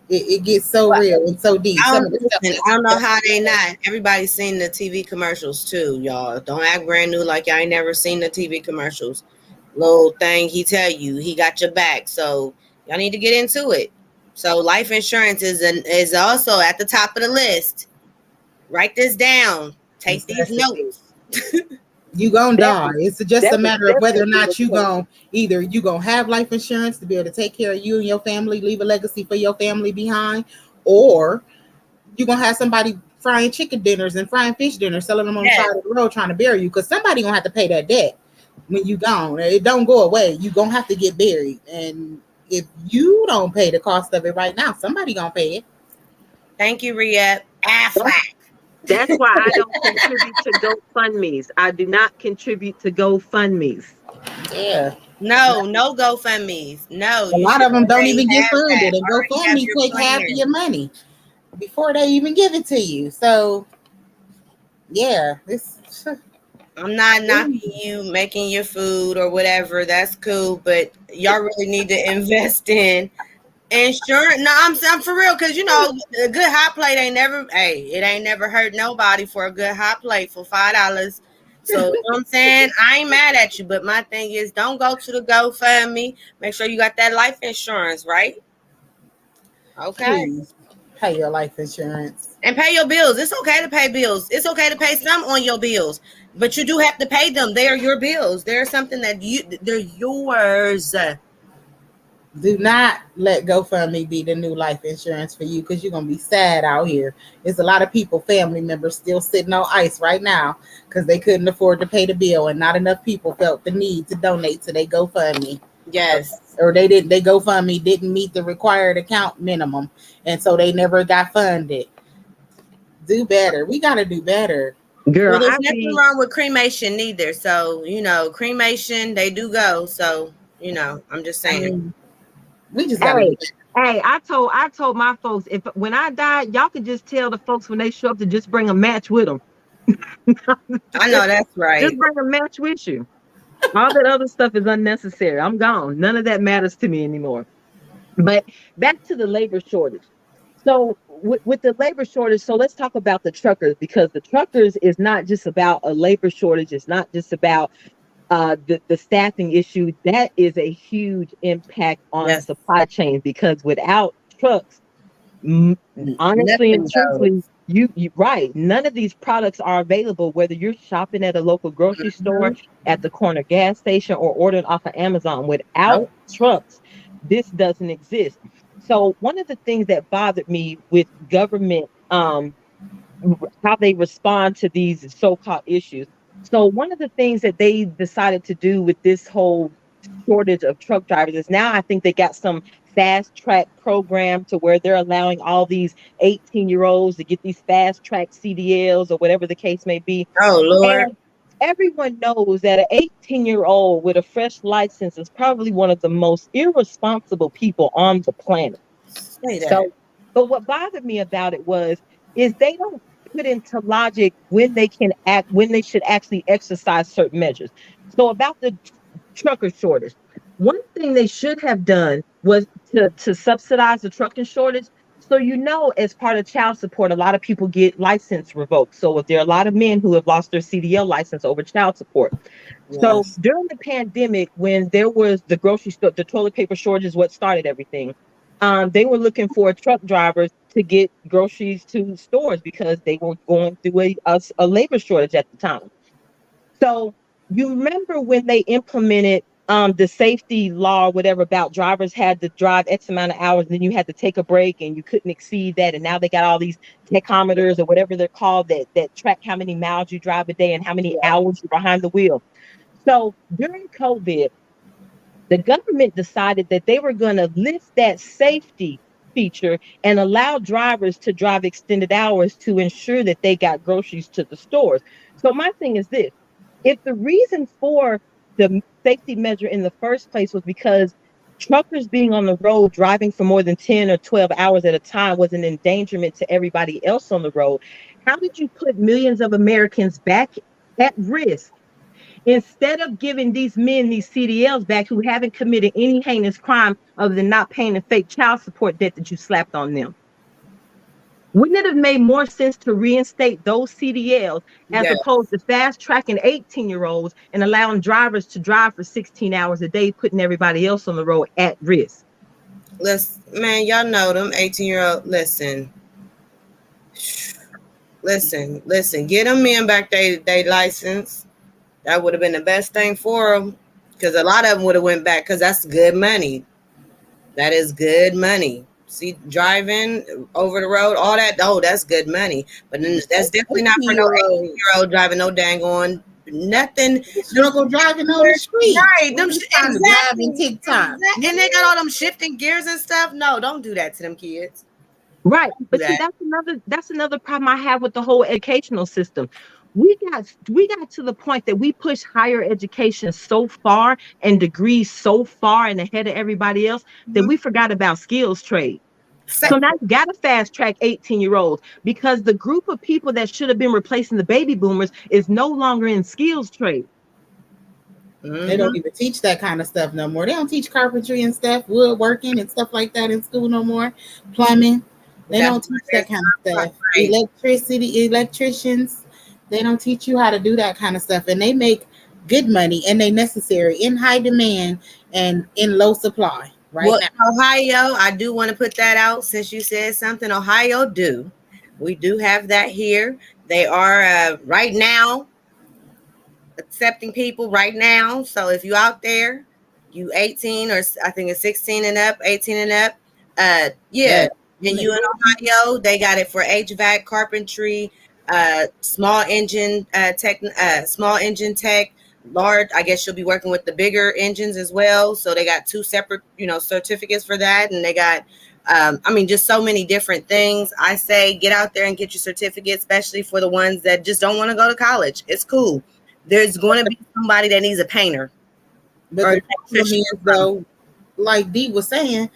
it gets so real and so deep. I Some don't of the stuff listen. I don't know how they not. Everybody's seen the TV commercials too, y'all. Don't act brand new like y'all ain't never seen the TV commercials. Little thing he tell you, he got your back. So y'all need to get into it. So life insurance is also at the top of the list. Write this down. Take these necessity. notes. You gonna That die. It's just a that was matter of whether or definitely not the you case. gonna either you gonna have life insurance to be able to take care of you and your family, leave a legacy for your family behind, or you gonna have somebody frying chicken dinners and frying fish dinners, selling them on the Yes. side of the road, trying to bury you because somebody gonna have to pay that debt when you gone. It don't go away. You gonna have to get buried, and if you don't pay the cost of it right now, somebody gonna pay it. Thank you, Rhea. That's, Affleck. that's why I don't contribute to GoFundMe's. I do not contribute to GoFundMe's. Yeah. No, no GoFundMe's. No, A you lot should of them don't already even get have that. funded, and Already have GoFundMe your take half of plan. your money before they even give it to you. So yeah, this I'm not knocking you making your food or whatever. That's cool, but y'all really need to invest in insurance. No, I'm for real because a good hot plate ain't never. Hey, it ain't never hurt nobody for a good hot plate for $5. So you know what I'm saying, I ain't mad at you, but my thing is, don't go to the GoFundMe. Make sure you got that life insurance, right? Okay. please pay your life insurance. And pay your bills. It's okay to pay bills. It's okay to pay some on your bills, but you do have to pay them. They are your bills. They're something that they're yours. Do not let GoFundMe be the new life insurance for you because you're gonna be sad out here. There's a lot of people, family members, still sitting on ice right now because they couldn't afford to pay the bill, and not enough people felt the need to donate to their GoFundMe. Yes. Or they didn't. They GoFundMe didn't meet the required account minimum, and so they never got funded. Do better. We gotta do better. Well, Girl, there's I nothing be wrong with cremation neither. So, cremation, they do go. So, I'm just I saying. mean, we just gotta do hey, better. hey, I told my folks if when I die, y'all could just tell the folks when they show up to just bring a match with them. I know that's Just right. bring a match with you. All that other stuff is unnecessary. I'm gone. None of that matters to me anymore. But back to the labor shortage. So with the labor shortage, so let's talk about the truckers because the truckers is not just about a labor shortage. It's not just about the staffing issue. That is a huge impact on Yes. supply chain because without trucks, Mm, honestly and Nothing truthfully, goes. you right. None of these products are available whether you're shopping at a local grocery store, Mhm. at the corner gas station, or ordering off of Amazon. Without Nope. trucks, this doesn't exist. So one of the things that bothered me with government, how they respond to these so-called issues. So one of the things that they decided to do with this whole shortage of truck drivers is now I think they got some fast track program to where they're allowing all these 18-year-olds to get these fast track CDLs or whatever the case may be. Oh Lord. And everyone knows that an 18-year-old with a fresh license is probably one of the most irresponsible people on the planet. Say that. So, but what bothered me about it was is they don't put into logic when they can act, when they should actually exercise certain measures. So about the trucker shortage, one thing they should have done was to subsidize the trucking shortage. So as part of child support, a lot of people get license revoked. So if there are a lot of men who have lost their CDL license over child support. So Yes. during the pandemic, when there was the grocery store, the toilet paper shortage is what started everything. They were looking for truck drivers to get groceries to stores because they were going through a labor shortage at the time. So you remember when they implemented the safety law, or whatever, about drivers had to drive X amount of hours, and then you had to take a break and you couldn't exceed that. And now they got all these tachometers or whatever they're called that track how many miles you drive a day and how many Yeah. hours you're behind the wheel. So during COVID, the government decided that they were going to lift that safety feature and allow drivers to drive extended hours to ensure that they got groceries to the stores. So my thing is this, if the reason for the safety measure in the first place was because truckers being on the road driving for more than 10 or 12 hours at a time was an endangerment to everybody else on the road, how did you put millions of Americans back at risk instead of giving these men these CDLs back who haven't committed any heinous crime other than not paying the fake child support debt that you slapped on them? Wouldn't it have made more sense to reinstate those CDLs as Yeah. opposed to fast tracking 18-year-olds and allowing drivers to drive for 16 hours a day, putting everybody else on the road at risk? Listen, man, y'all know them 18-year-old. Listen, listen. Get them men back they license. That would have been the best thing for them, because a lot of them would have went back, because that's good money. That is good money. See, driving over the road, all that. Oh, that's good money. But then that's definitely not for no 18-year-old 18-year-old driving no dang on nothing. struggle driving on the street. Right, We just trying to drive in exactly, TikTok. and they got all them shifting gears and stuff. No, don't do that to them kids. Right. Do But see, that. that's another problem I have with the whole educational system. We got to the point that we push higher education so far and degrees so far and ahead of everybody else that Mhm. we forgot about skills trade. Sa- So now you got to fast track 18-year-olds because the group of people that should have been replacing the baby boomers is no longer in skills trade. They don't Mhm. even teach that kind of stuff no more. They don't teach carpentry and stuff, woodworking and stuff like that in school no more. Plumbing. They That's don't what teach it that is. kind of stuff. Right. Electricians. They don't teach you how to do that kind of stuff. And they make good money and they necessary in high demand and in low supply right Well, now. in Ohio, I do want to put that out since you said something. Ohio, do we do have that here? They are right now accepting people right now. So if you out there, you 18 or I think it's 16 and up, 18 and up, yeah, Yeah. and you in Ohio, they got it for HVAC, carpentry, small engine tech, large. I guess you'll be working with the bigger engines as well. So they got two separate, certificates for that, and they got. I mean, just so many different things. I say get out there and get your certificate, especially for the ones that just don't want to go to college. It's cool. There's going to be somebody that needs a painter But or the an problem electrician is or something. though, like Dee was saying,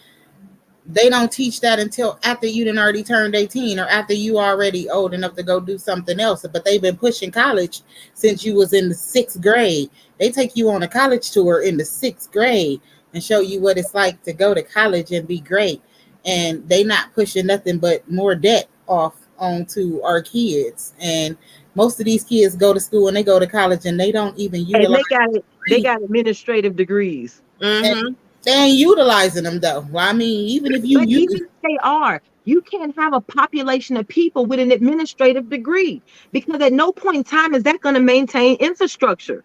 they don't teach that until after you done already turned 18 or after you already old enough to go do something else. But they've been pushing college since you was in the sixth grade. They take you on a college tour in the sixth grade and show you what it's like to go to college and be great. And they not pushing nothing but more debt off onto our kids. And most of these kids go to school and they go to college and they don't even And utilize they got the degree. administrative degrees. And Mm-hmm. They ain't utilizing them though. Well, I mean, even if But you even if they are, you can't have a population of people with an administrative degree because at no point in time is that going to maintain infrastructure.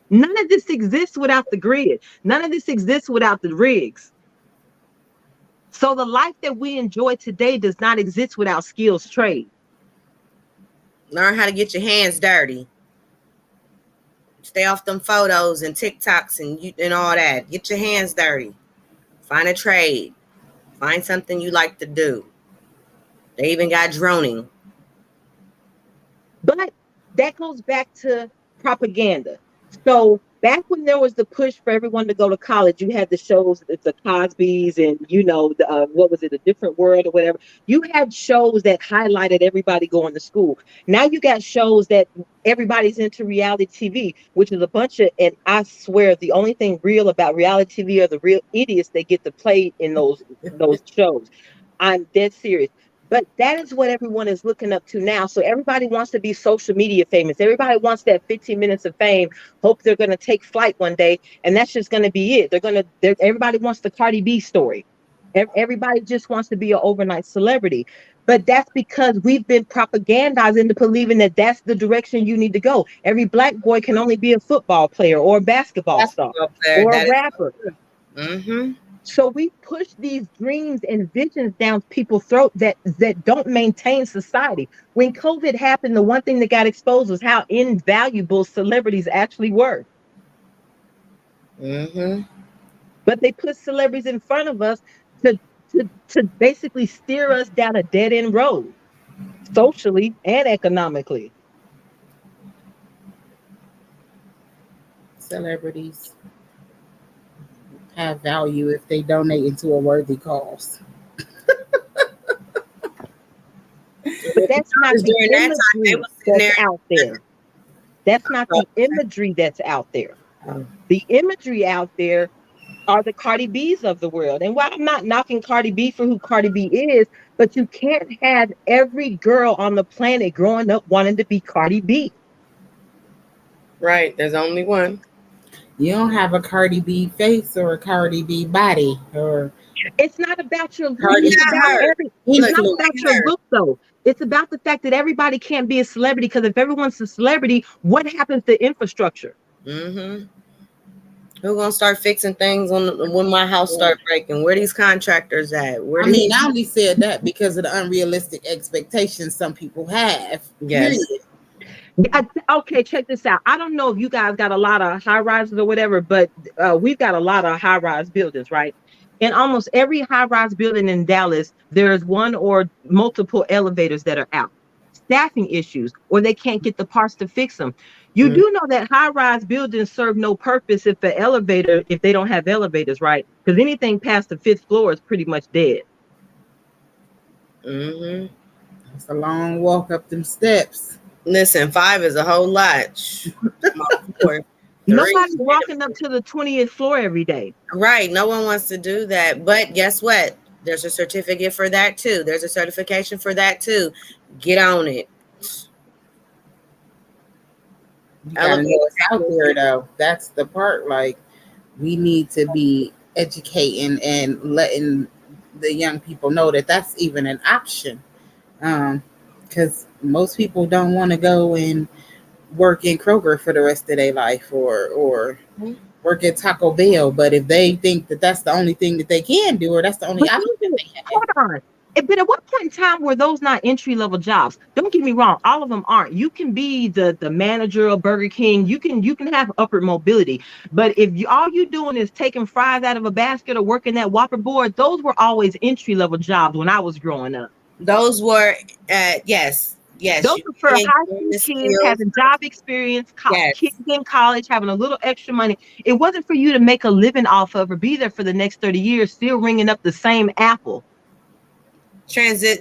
None of this exists without the grid. None of this exists without the rigs. So the life that we enjoy today does not exist without skills trade. Learn how to get your hands dirty. Stay off them photos and TikToks and all that. Get your hands dirty. Find a trade. Find something you like to do. They even got droning. But that goes back to propaganda. So back when there was the push for everyone to go to college, you had the shows, the Cosbys, and what was it, A Different World or whatever. You had shows that highlighted everybody going to school. Now you got shows that everybody's into reality TV, which is a bunch of, and I swear the only thing real about reality TV are the real idiots that get to play in those shows. I'm dead serious. But that is what everyone is looking up to now. So everybody wants to be social media famous. Everybody wants that 15 minutes of fame. Hope they're going to take flight one day, and that's just going to be it. Everybody wants the Cardi B story. Everybody just wants to be an overnight celebrity. But that's because we've been propagandized into believing that that's the direction you need to go. Every black boy can only be a football player or a basketball star Basketball player. or a That is. rapper. Mm-hmm. So we push these dreams and visions down people's throat that don't maintain society. When COVID happened, the one thing that got exposed was how invaluable celebrities actually were. Mm-hmm. But they put celebrities in front of us to to basically steer us down a dead end road, socially and economically. celebrities have value if they donate into a worthy cause. But that's not the During that time, they imagery was sitting that's there. out there. That's not the imagery that's out there. Oh, The imagery out there are the Cardi B's of the world. And while I'm not knocking Cardi B for who Cardi B is, but you can't have every girl on the planet growing up wanting to be Cardi B. right. There's only one. You don't have a Cardi B face or a Cardi B body or It's not about your look. Cardi It's B about Her. it's Look, not influence. about your her. look though. It's about the fact that everybody can't be a celebrity because if everyone's a celebrity, what happens to infrastructure? Mm-hmm. Who gonna start fixing things when my house start breaking? Where these contractors at? Where I these? mean, I only said that because of the unrealistic expectations some people have. Yes. Period. Okay, check this out. I don't know if you guys got a lot of high rises or whatever, but we've got a lot of high rise buildings, right? In almost every high rise building in Dallas, there's one or multiple elevators that are out, staffing issues, or they can't get the parts to fix them. You Mm-hmm. do know that high rise buildings serve no purpose if they don't have elevators, right? Because anything past the fifth floor is pretty much dead. Mm-hmm. It's a long walk up them steps. Listen, 5 is a whole lot. I'm on 4. 3. Nobody's walking up to the 20th floor every day. Right. No one wants to do that. But guess what? There's a certificate for that too. There's a certification for that too. Get on it. You gotta know it's out there though. That's the part. Like we need to be educating and letting the young people know that that's even an option. Because most people don't want to go and work in Kroger for the rest of their life or work at Taco Bell. But if they think that that's the only thing that they can do or that's the only But option that listen, they have, hold on. But at what point in time were those not entry level jobs? Don't get me wrong, all of them aren't. You can be the manager of Burger King. You can have upward mobility. But if all you doing is taking fries out of a basket or working that Whopper board, those were always entry level jobs when I was growing up. Those were yes. Those You were for gain high school the kids skills. having job experience, Yes. kids in college having a little extra money. It wasn't for you to make a living off of or be there for the next 30 years, still ringing up the same apple.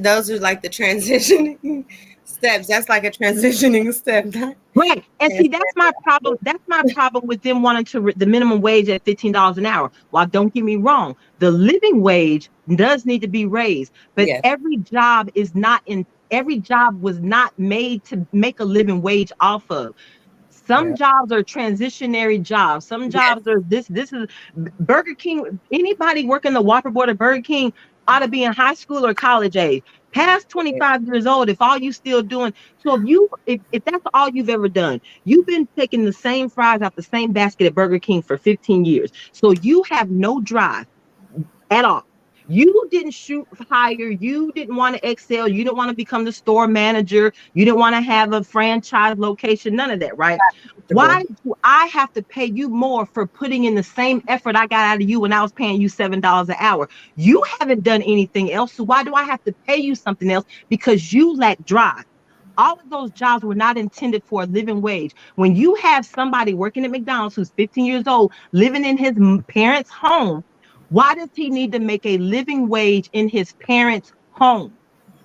Those are like the transitioning steps. That's like a transitioning step. Right. And see, that's my problem. That's my problem with them wanting the minimum wage at $15 an hour. Well, don't get me wrong. The living wage does need to be raised, but Yes. every job was not made to make a living wage off of. Some jobs are transitionary jobs. Some Yes. jobs are this is Burger King. Anybody working the Whopper board at Burger King ought to be in high school or college age. Past 25 years old, if all you still doing, so if that's all you've ever done, you've been taking the same fries out the same basket at Burger King for 15 years. So you have no drive at all. You didn't shoot higher. You didn't want to excel. You didn't want to become the store manager. You didn't want to have a franchise location. None of that, right? Why do I have to pay you more for putting in the same effort I got out of you when I was paying you $7 an hour? You haven't done anything else. So why do I have to pay you something else? Because you lack drive. All of those jobs were not intended for a living wage. When you have somebody working at McDonald's who's 15 years old, living in his parents' home, why does he need to make a living wage in his parents' home?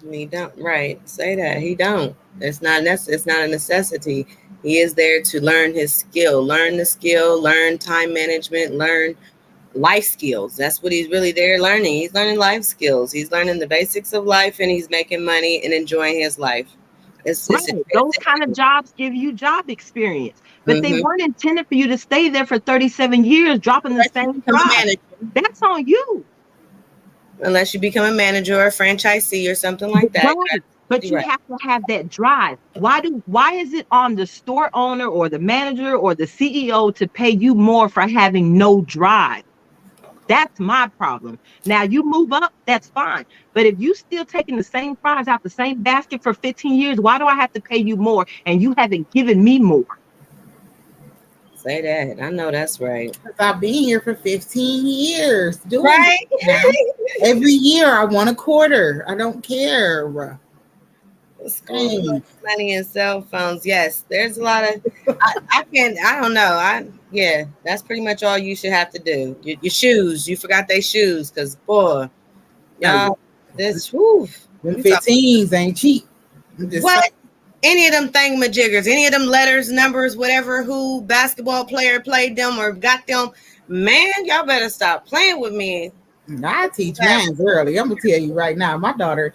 He don't, right. Say that. He don't. It's not a necessity. He is there to learn his skill, learn the skill, learn time management, learn life skills. That's what he's really there learning. He's learning life skills. He's learning the basics of life, and he's making money and enjoying his life. Right. It's a Those kind of jobs give you job experience, but they mm-hmm. weren't intended for you to stay there for 37 years dropping the same Become a fries. manager. That's on you. Unless you become a manager or a franchisee or something like that. Right. But you have to have that drive. Why is it on the store owner or the manager or the CEO to pay you more for having no drive? That's my problem. Now you move up, that's fine. But if you still taking the same fries out the same basket for 15 years, why do I have to pay you more and you haven't given me more? Say that. I know that's right. I've been here for 15 years doing right. Every year I want a quarter. I don't care. School money and cell phones. Yes, there's a lot of. I don't know. Yeah, that's pretty much all you should have to do. Your shoes. You forgot they shoes, because boy, y'all, this. Whew, them 15s ain't cheap. What? Any of them thingamajiggers, any of them letters, numbers, whatever, who basketball player played them or got them, man, y'all better stop playing with me. I teach math early. I'm gonna tell you right now. My daughter,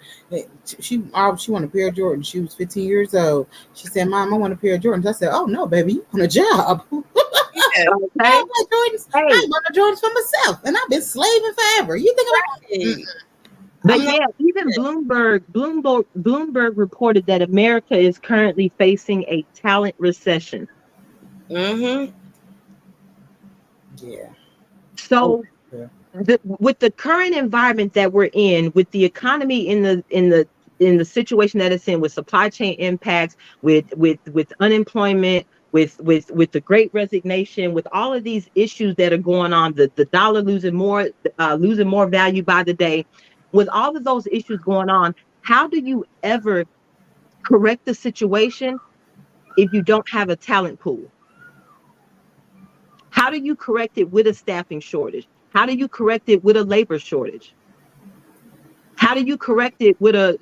she wanted a pair of Jordans. She was 15 years old. She said, "Mom, I want a pair of Jordans." I said, "Oh no, baby, you want a job?" Okay. I want Jordans. Hey. I want a Jordans for myself, and I've been slaving forever. You think about it? But yeah, even Bloomberg reported that America is currently facing a talent recession. Mm-hmm. Yeah. So with the current environment that we're in, with the economy in the situation that it's in, with supply chain impacts, with unemployment, with the Great Resignation, with all of these issues that are going on, the dollar losing more value by the day, with all of those issues going on, how do you ever correct the situation if you don't have a talent pool? How do you correct it with a staffing shortage? How do you correct it with a labor shortage? How do you correct it with a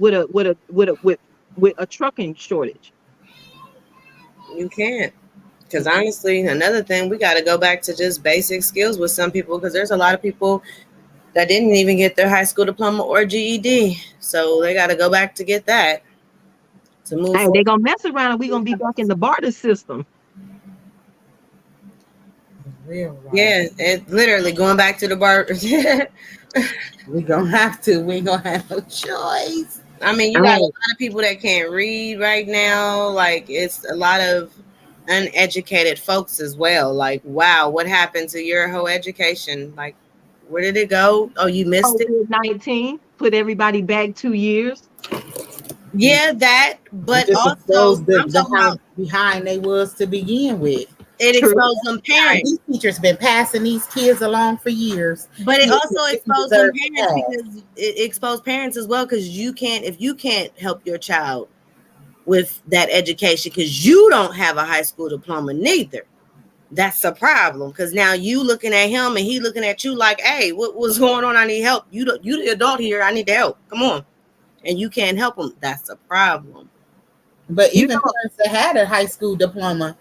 trucking shortage? You can't. Because honestly, another thing, we got to go back to just basic skills with some people, because there's a lot of people that didn't even get their high school diploma or GED. So they got to go back to get that to move forward. They're going to mess around and we're going to be back in the barter system. Real right. Yeah, it literally going back to the barter. We're going to have to. We ain't going to have no choice. I mean, you got a lot of people that can't read right now. Like, it's a lot of uneducated folks as well. Like, wow, what happened to your whole education? Like, where did it go? Oh, you missed it? COVID-19 put everybody back 2 years. Yeah, that, but also how behind they was to begin with. It exposed them parents. These teachers been passing these kids along for years. But it also exposed them parents, because it exposed parents as well, because if you can't help your child with that education because you don't have a high school diploma neither, that's a problem, because now you looking at him and he looking at you like, hey, what's going on? I need help. You the adult here. I need the help. Come on. And you can't help them. That's a problem. But even parents that had a high school diploma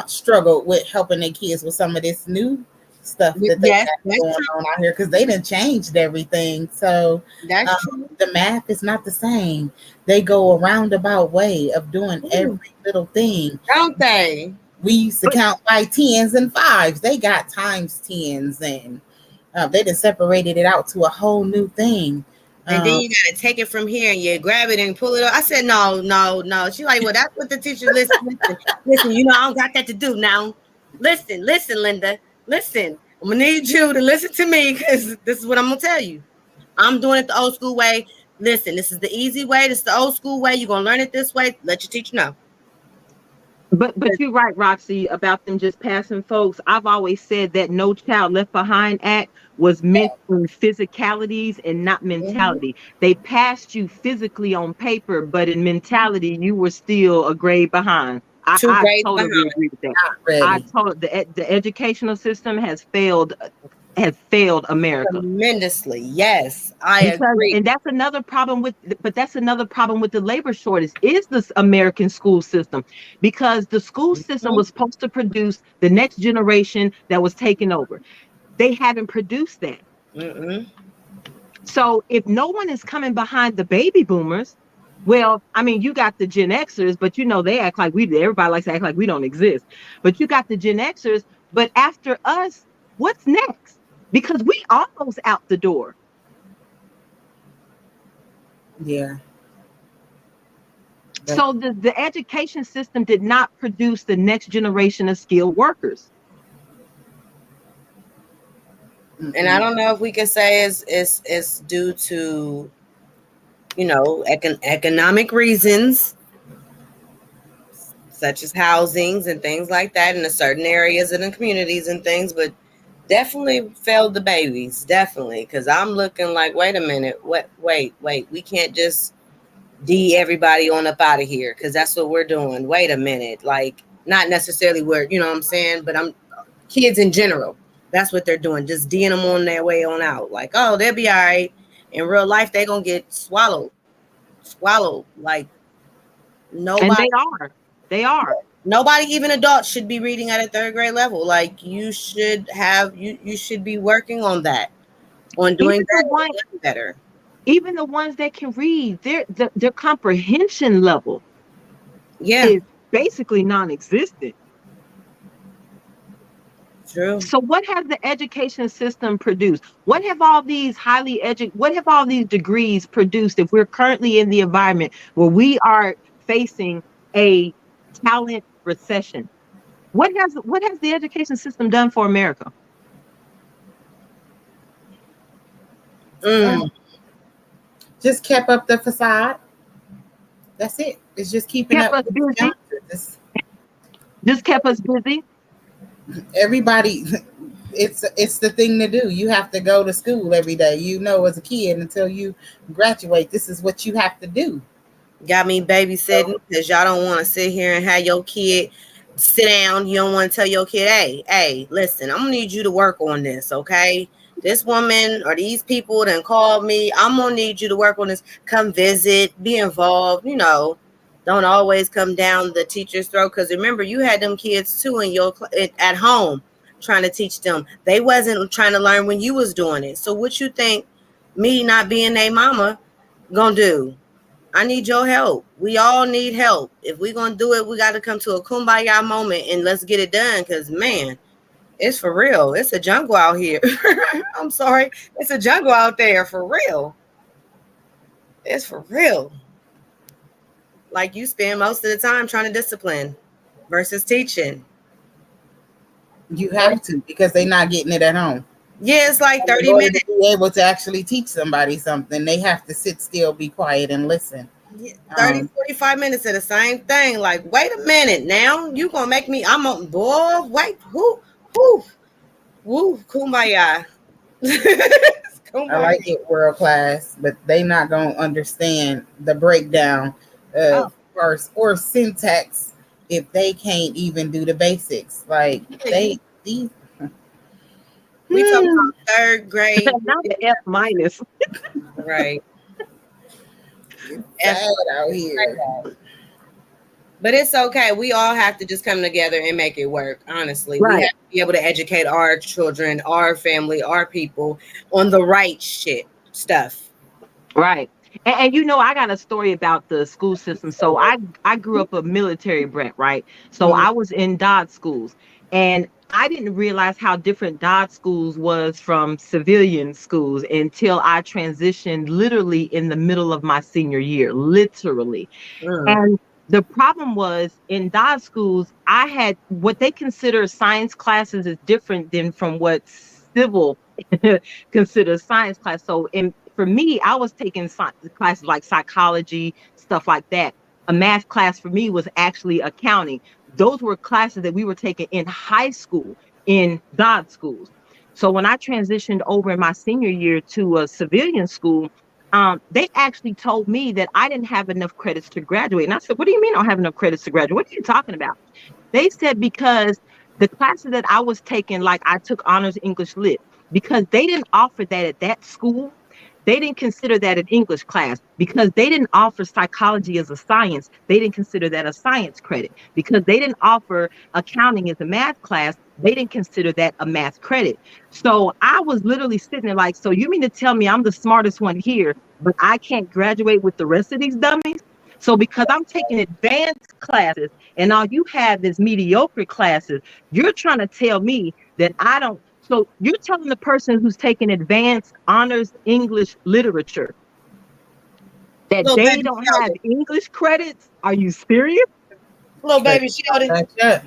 struggled with helping their kids with some of this new stuff that they got going on out here, because they done changed everything. So that's true. The math is not the same. They go a roundabout way of doing every little thing. Don't they? We used to But count by tens and fives. They got times tens, and they just separated it out to a whole new thing. And then Um, you gotta take it from here and you grab it and pull it up. I said, no, no, no. She's like, well, that's what the teacher listen, you know, I don't got that to do now. Listen, Linda. Listen. I'm gonna need you to listen to me because this is what I'm gonna tell you. I'm doing it the old school way. Listen, this is the easy way, this is the old school way. You're gonna learn it this way. Let your teacher know. but you're right, Roxy, about them just passing folks. I've always said that No Child Left Behind Act was meant for physicalities and not Mhm. mentality. They passed you physically on paper, but in mentality, you were still a grade behind. Two I grades behind. totally agree with that. not ready. The educational system has failed America. Tremendously. Yes, I Because agree. and that's another problem with the labor shortage is this American school system, because the school system Mhm. was supposed to produce the next generation that was taken over. They haven't produced that. Mm-mm. So if no one is coming behind the baby boomers, well, I mean, you got the Gen Xers, but they act like everybody likes to act like we don't exist. But you got the Gen Xers, but after us, what's next? Because we almost out the door. Yeah, but So the education system did not produce the next generation of skilled workers. And I mm-mm. don't know if we can say it's due to, you know, economic reasons such as housings and things like that in the certain areas and in communities and things, but definitely failed the babies, definitely. Because I'm looking like, wait a minute, wait, we can't just D everybody on up out of here because that's what we're doing. Wait a minute, like not necessarily where you know what I'm saying, but I'm kids in general. That's what they're doing, just D'ing them on their way on out. Like, oh, they'll be all right. In real life, they're gonna get swallowed. Like And nobody they are. They are. nobody, even adults, should be reading at a third grade level. Like you should have you should be working on that, on doing Even the better, one doing better. even the ones that can read, their comprehension level Yeah, is basically non-existent. true. So what has the education system produced? What have all these degrees produced if we're currently in the environment where we are facing a talent recession? What has the education system done for America? Um, Mm. just kept up the facade. That's it. It's just keeping Kept up us with the busy, youngsters. just kept us busy. Everybody, it's the thing to do. You have to go to school every day. You know, as a kid, until you graduate, this is what you have to do. Got me babysitting So, because y'all don't want to sit here and have your kid sit down. You don't want to tell your kid, hey, listen, I'm gonna need you to work on this, okay? This woman or these people that called me, I'm gonna need you to work on this. Come visit, be involved, you know. Don't always come down the teacher's throat. Because remember, you had them kids too in at home trying to teach them. They wasn't trying to learn when you was doing it. So what you think me not being a mama gonna do? I need your help. We all need help. If we're gonna do it, we got to come to a kumbaya moment and let's get it done. Cause man, it's for real. It's a jungle out here. I'm sorry, it's a jungle out there for real. It's for real. Like you spend most of the time trying to discipline versus teaching. you have to because they're not getting it at home. Yeah, it's like And in 30 order to minutes. be able to actually teach somebody something, they have to sit still, be quiet, and listen. Yeah, 30, Um, 45 minutes of the same thing. Like, wait a minute now. You gonna make me I'm on boy. Wait, who, kumbaya. I Kumbaya. like it world class, but they not gonna understand the breakdown Oh, of parse or syntax if they can't even do the basics. Like they these we talking hmm, about third grade, Not the F minus. right? F, sad out here. but it's okay. We all have to just come together and make it work. Honestly, we Right, have to be able to educate our children, our family, our people on the right shit stuff. right. And you know, I got a story about the school system. So I grew up a military brat, right? So Mhm. I was in Dodge schools, and I didn't realize how different Dodge schools was from civilian schools until I transitioned literally in the middle of my senior year, literally. Mm. And the problem was in Dodge schools, I had what they consider science classes is different than from what civil considers science class. So for me, I was taking classes like psychology, stuff like that. A math class for me was actually accounting. Those were classes that we were taking in high school in Dodge schools. So when I transitioned over in my senior year to a civilian school, they actually told me that I didn't have enough credits to graduate. And I said, what do you mean I don't have enough credits to graduate? What are you talking about? They said because the classes that I was taking, like I took honors English lit, because they didn't offer that at that school. They didn't consider that an English class because they didn't offer psychology as a science. They didn't consider that a science credit because they didn't offer accounting as a math class. They didn't consider that a math credit. So I was literally sitting there like, so you mean to tell me I'm the smartest one here, but I can't graduate with the rest of these dummies? So because I'm taking advanced classes and all you have is mediocre classes, you're trying to tell me that I don't. So you're telling the person who's taking advanced honors English literature that Little they baby don't have Sheldon. English credits? Are you serious? Little But baby you don't Sheldon. match up.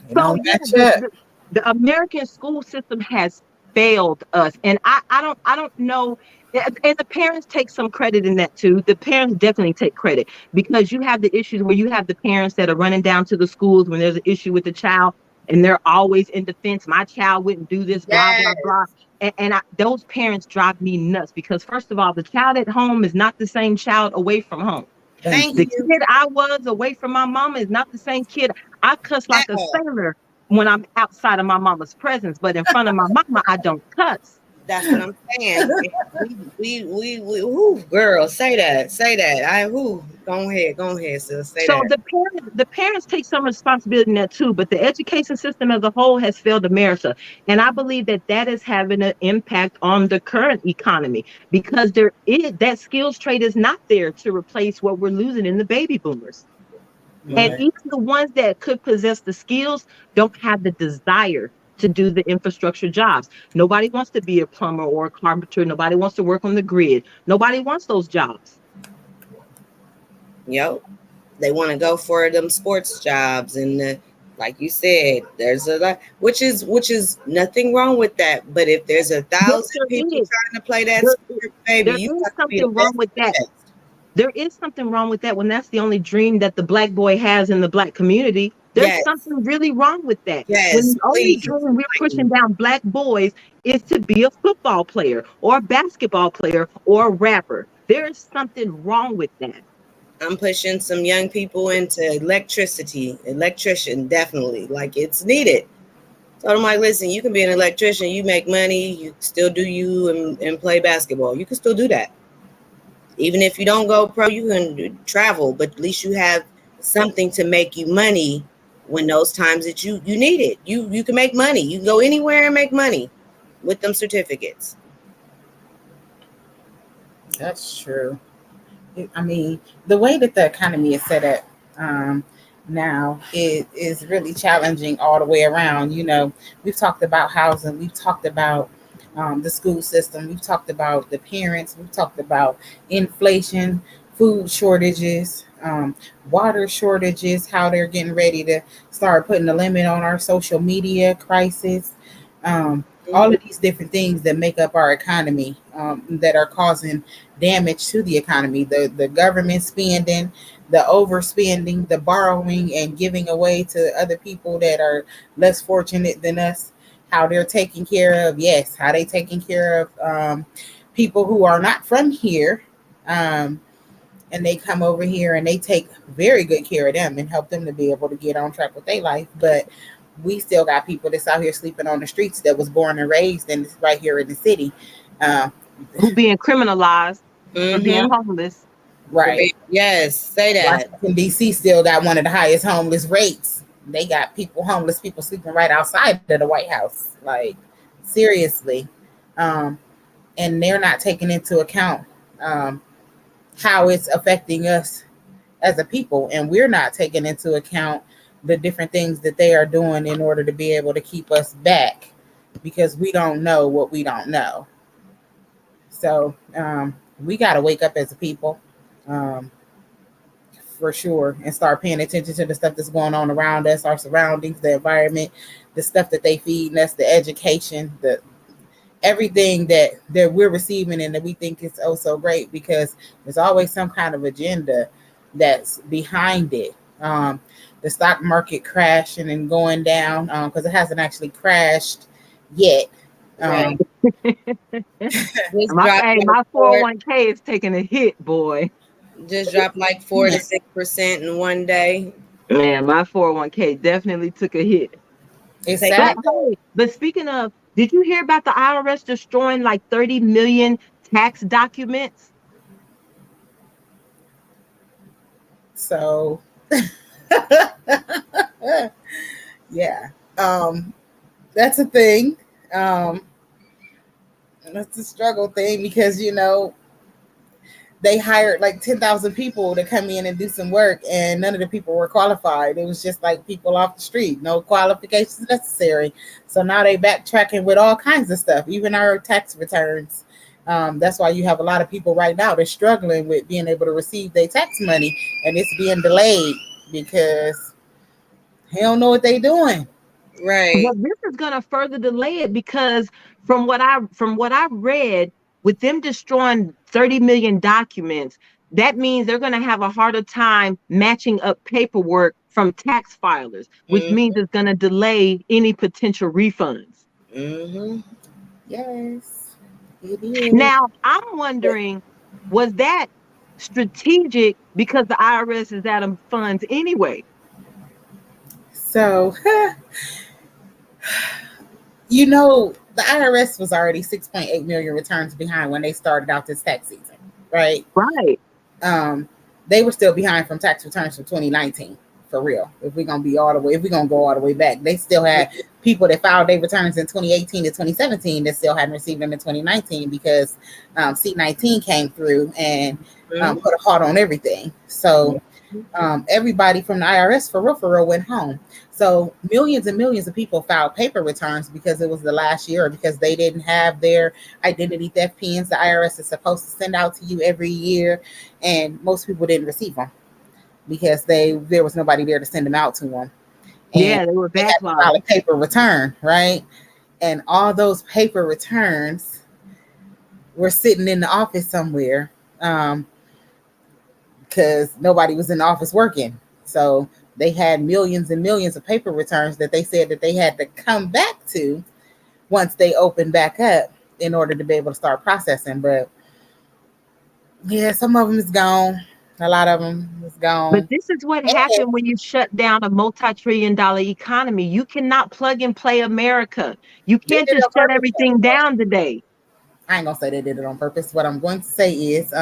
You So don't yeah, match up. the American school system has failed us, and I don't know. And the parents take some credit in that too. The parents definitely take credit because you have the issues where you have the parents that are running down to the schools when there's an issue with the child, and they're always in defense. My child wouldn't do this, blah blah Yes. blah. Those parents drive me nuts because first of all, the child at home is not the same child away from home. Thank Thank The you. you. kid I was away from my mama is not the same kid. I cuss like At a all. sailor when I'm outside of my mama's presence, but in front of my mama, I don't cuss. That's what I'm saying. Whoo, girl, say that, say that. Go ahead, sis, say So that. the parents take some responsibility in that too, but the education system as a whole has failed America, and I believe that that is having an impact on the current economy because that skills trade is not there to replace what we're losing in the baby boomers. And Right. even the ones that could possess the skills don't have the desire to do the infrastructure jobs. Nobody wants to be a plumber or a carpenter. Nobody wants to work on the grid. Nobody wants those jobs. Yep. They want to go for them sports jobs and like you said, there's a lot, which is nothing wrong with that. But if there's a Yes, thousand people there is. trying to play that There, sport, baby, there you is got to be the something wrong best with of the that. best. There is something wrong with that when that's the only dream that the black boy has in the black community. There's Yes, something really wrong with that. When yes, the only please, dream we're pushing please. down black boys is to be a football player or a basketball player or a rapper. There is something wrong with that. I'm pushing some young people into electrician, definitely. Like it's needed. So I'm like, listen, you can be an electrician, you make money, you still do you and play basketball. You can still do that. Even if you don't go pro, you can travel, but at least you have something to make you money when those times that you need it. You can make money. You can go anywhere and make money with them certificates. That's true. I mean, the way that the economy is set up um, now it is really challenging all the way around. We've talked about housing, we've talked about the school system, we've talked about the parents, we've talked about inflation, food shortages, water shortages, how they're getting ready to start putting a limit on our social media crisis. All Mhm. of these different things that make up our economy that are causing damage to the economy, the government spending, the overspending, the borrowing and giving away to other people that are less fortunate than us, how they're taking care of, yes, how they taking care of people who are not from here. um, and they come over here and they take very good care of them and help them to be able to get on track with their life. But we still got people that's out here sleeping on the streets that was born and raised and right here in the city. uh, Who being criminalized for being Mhm. homeless. right. Yes, say that. Washington D.C. still got one of the highest homeless rates. They got homeless people sleeping right outside of the White House. Like seriously, um, and they're not taking into account um, how it's affecting us as a people, and we're not taking into account the different things that they are doing in order to be able to keep us back because we don't know what we don't know. So we got to wake up as a people, um, for sure, and start paying attention to the stuff that's going on around us, our surroundings, the environment, the stuff that they feed us, the education, the everything that we're receiving and that we think is oh so great, because there's always some kind of agenda that's behind it. The stock market crashing and going down, because it hasn't actually crashed yet. Right. Um, Just My Dropped hey, like my four 401k is taking a hit, boy. just dropped like 4 to 6% in one day. Man, my 401k definitely took a hit. it's Take But sad it. though. hey, but speaking of, did you hear about the IRS destroying like 30 million tax documents? So yeah, that's a thing. Um, that's a struggle thing because they hired like 10,000 people to come in and do some work, and none of the people were qualified. It was just like people off the street, no qualifications necessary. So now they backtracking with all kinds of stuff, even our tax returns. That's why you have a lot of people right now they're struggling with being able to receive their tax money, and it's being delayed because they don't know what they're doing. Right. Well, this is going to further delay it because from what I read, with them destroying 30 million documents, that means they're going to have a harder time matching up paperwork from tax filers, which means Mm-hmm. it's going to delay any potential refunds. Mm-hmm. Yes, it is. Now, I'm wondering, was that strategic because the IRS is out of funds anyway? So the IRS was already 6.8 million returns behind when they started out this tax season, right? Right. Um, they were still behind from tax returns from 2019, for real. If we're gonna go all the way back, they still had people that filed their returns in 2018 to 2017 that still hadn't received them in 2019 because C19 came through and put a halt on everything. So everybody from the IRS for real went home. So millions and millions of people filed paper returns because it was the last year, or because they didn't have their identity theft pins the IRS is supposed to send out to you every year, and most people didn't receive them because there was nobody there to send them out to them, and Yeah, they were they had to backlogged. file a paper return, right? And all those paper returns were sitting in the office somewhere. Because nobody was in the office working. So they had millions and millions of paper returns that they said that they had to come back to once they opened back up in order to be able to start processing. But yeah, some of them is gone. A lot of them is But gone. this is what And happened when you shut down a multi-trillion-dollar economy. You cannot plug and play America. You they can't did it just on shut purpose. everything down today. I ain't gonna say they did it on purpose. What I'm going to say is,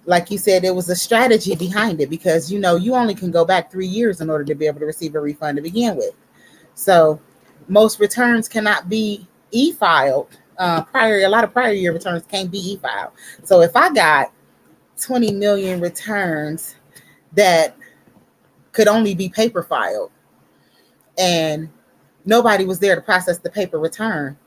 like you said, there was a strategy behind it because you only can go back 3 years in order to be able to receive a refund to begin with. So most returns cannot be e-filed. A lot of prior year returns can't be e-filed. So if I got 20 million returns that could only be paper filed, and nobody was there to process the paper return,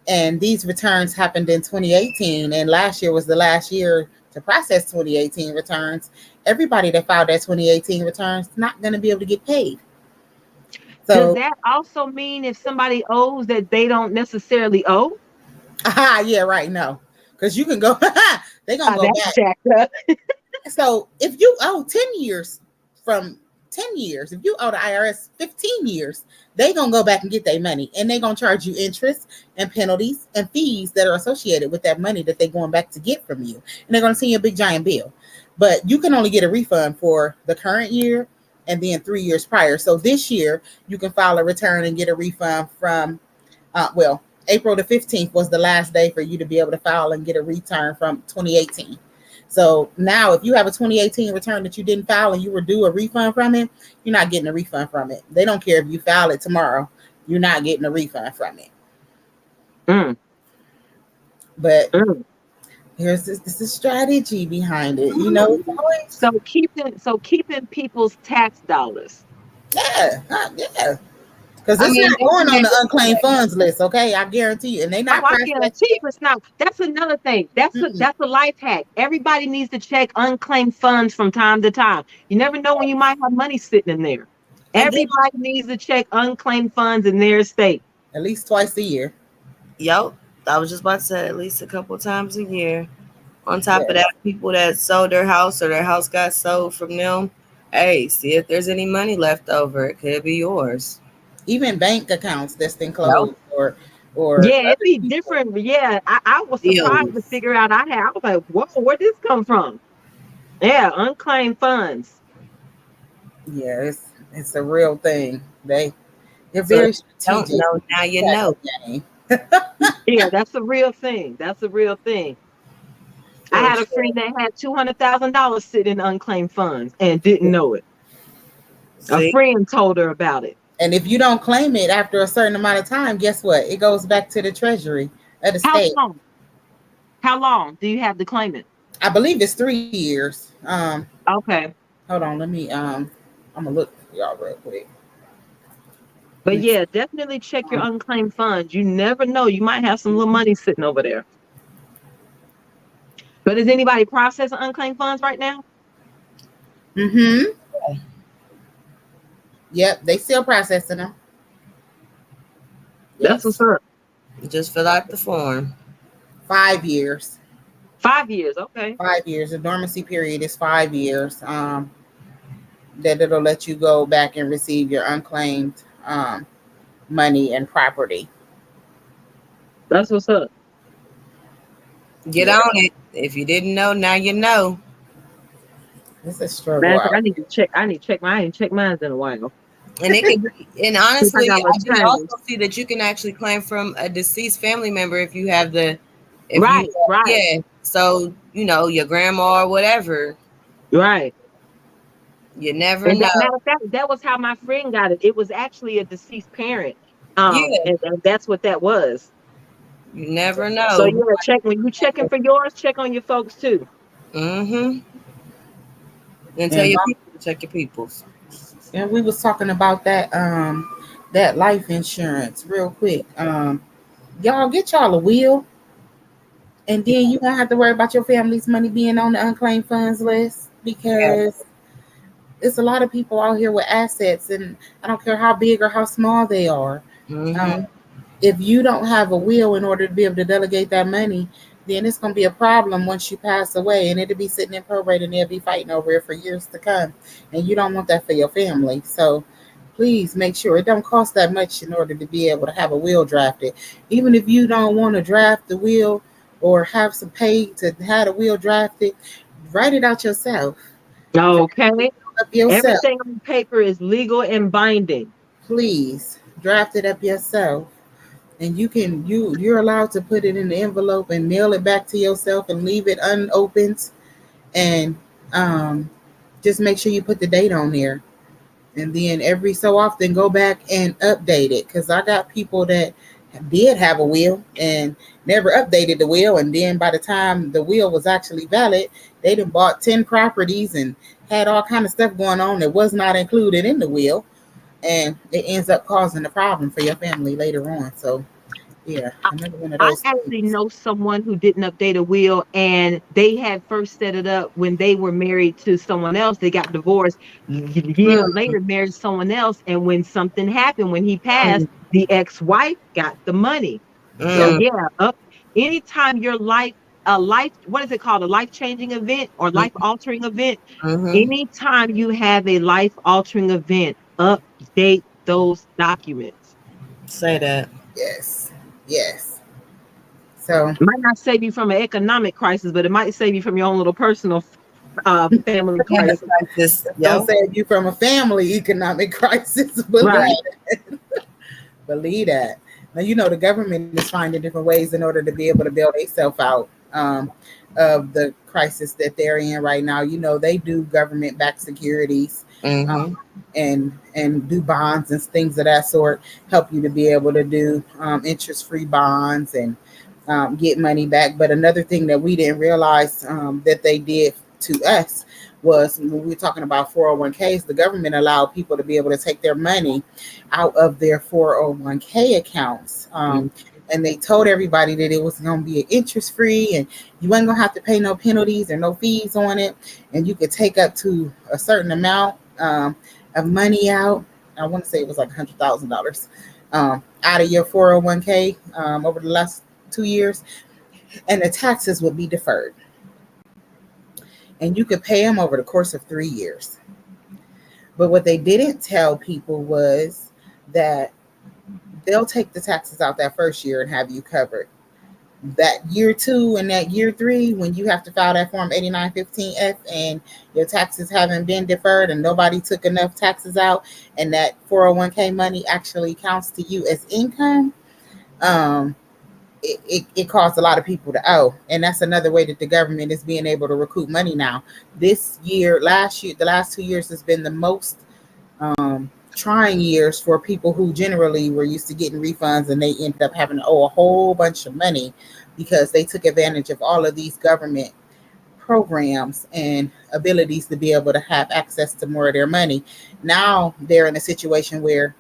and these returns happened in 2018, and last year was the last year to process 2018 returns, everybody that filed their 2018 returns not going to be able to get paid. Does So that also mean if somebody owes that they don't necessarily owe? yeah, right. No, because you can go, they're going to go That's back. jacked up. So if you owe 10 years from 10 years, if you owe the IRS 15 years, they going to go back and get their money, and they're going to charge you interest and penalties and fees that are associated with that money that they're going back to get from you. And they're going to send you a big giant bill. But you can only get a refund for the current year and then 3 years prior. So this year, you can file a return and get a refund from, April the 15th was the last day for you to be able to file and get a return from 2018. So now, if you have a 2018 return that you didn't file and you were due a refund from it, you're not getting a refund from it. They don't care if you file it tomorrow, you're not getting a refund from it. Mm, But mm. here's this is strategy behind it. You know, it's always So keeping people's tax dollars. yeah. Because I it's mean, not they going can on make the unclaimed funds list, okay? I guarantee you. And they Oh, not I processing guarantee you it. it's not. That's another thing. Mm-mm. That's a life hack. Everybody needs to check unclaimed funds from time to time. You never know when you might have money sitting in there. And get Everybody needs to check unclaimed funds in their estate. at least twice a year. Yep. I was just about to say at least a couple times a year. On top of Yes. that, people that sold their house or their house got sold from them, hey, see if there's any money left over. It could be yours. Even bank accounts that's been Yep. closed or Yeah, it'd other be people. different. But yeah, I was surprised to Bills. figure out I was like, whoa, where'd this come from? Yeah, unclaimed funds. Yeah, it's a real thing. They're So if very you don't strategic know, now you tax know. game. Yeah, that's a real thing. That's a real thing. I For had a sure. friend that had $200,000 sitting in unclaimed funds and didn't know it. A See? friend told her about it. And if you don't claim it after a certain amount of time, guess what? It goes back to the treasury of the How state. long? How long do you have to claim it? I believe it's 3 years. Okay. Hold on, let me I'm gonna look for y'all real quick. Let But me yeah, definitely check your um, unclaimed funds. You never know. You might have some little money sitting over there. But is anybody processing unclaimed funds right now? mm-hmm. Yep, they still processing them. That's what's Yes. up. Just fill out the form. 5 years. 5 years. Okay. 5 years. The dormancy period is 5 years. That it'll let you go back and receive your unclaimed money and property. That's what's up. Get Yeah, on it. If you didn't know, now you know. it's a struggle Man, I out need to here. check. I need to check my. I ain't checked mine in a while. And it could be, and See if I honestly, got a little I did change. also see that you can actually claim from a deceased family member if you have if you, Right. Right. yeah. So, your grandma or whatever, Right. you never And that know. matter of fact, that was how my friend got it. It was actually a deceased parent. Yeah, And that's what that was. you never So know. yeah, check when you checking for yours, check on your folks too. Mm-hmm. And tell And your people to check your peoples. we was talking about that life insurance real quick. Y'all get y'all a will, and then you won't have to worry about your family's money being on the unclaimed funds list Yeah. because it's a lot of people out here with assets, and I don't care how big or how small they are. Um, Mm-hmm. if you don't have a will in order to be able to delegate that money, then it's going to be a problem once you pass away, and it'll be sitting in probate, and they'll be fighting over it for years to come. And you don't want that for your family. So please make sure it don't cost that much in order to be able to have a will drafted. Even if you don't want to draft the will or have some pay to have the will drafted, write it out yourself. Draft Okay. it up yourself. Everything on paper is legal and binding. Please draft it up yourself. And you're allowed to put it in the envelope and mail it back to yourself and leave it unopened, and um, just make sure you put the date on there, and then every so often go back and update it, because I got people that did have a will and never updated the will, and then by the time the will was actually valid, they done bought 10 properties and had all kind of stuff going on that was not included in the will, and it ends up causing a problem for your family later on. So yeah, another one of I those actually things. know someone who didn't update a will and they had first set it up when they were married to someone else. They got divorced years Mm, later, married someone else. And when something happened, when he mm, passed, the ex-wife got the money. So Yep. mm, yeah, anytime your what is it called? A life-changing event or life-altering event. mm-hmm. Anytime you have a life-altering event, update those documents. Say that. Yes. Yes. So Might not save you from an economic crisis, but it might save you from your own little personal family Family crisis. crisis. don't Yo. save you from a family economic crisis. Right. Believe that. Now you know the government is finding different ways in order to be able to bail themselves out of the crisis that they're in right now. You know they do government-backed securities, Mm-hmm. and do bonds and things of that sort. Help you to be able to do interest-free bonds and get money back. But another thing that we didn't realize that they did to us was when we were talking about 401ks, the government allowed people to be able to take their money out of their 401k accounts. And they told everybody that it was going to be interest free and you wasn't going to have to pay no penalties or no fees on it. And you could take up to a certain amount of money out. I want to say it was like $100,000 out of your 401k over the last 2 years. And the taxes would be deferred. And you could pay them over the course of 3 years. But what they didn't tell people was that they'll take the taxes out that first year and have you covered. That year 2 and that year 3, when you have to file that form 8915F and your taxes haven't been deferred and nobody took enough taxes out, and that 401k money actually counts to you as income, it caused a lot of people to owe. And that's another way that the government is being able to recoup money now. This year, last year, the last 2 years has been the most trying years for people who generally were used to getting refunds, and they ended up having to owe a whole bunch of money because they took advantage of all of these government programs and abilities to be able to have access to more of their money. Now they're in a situation where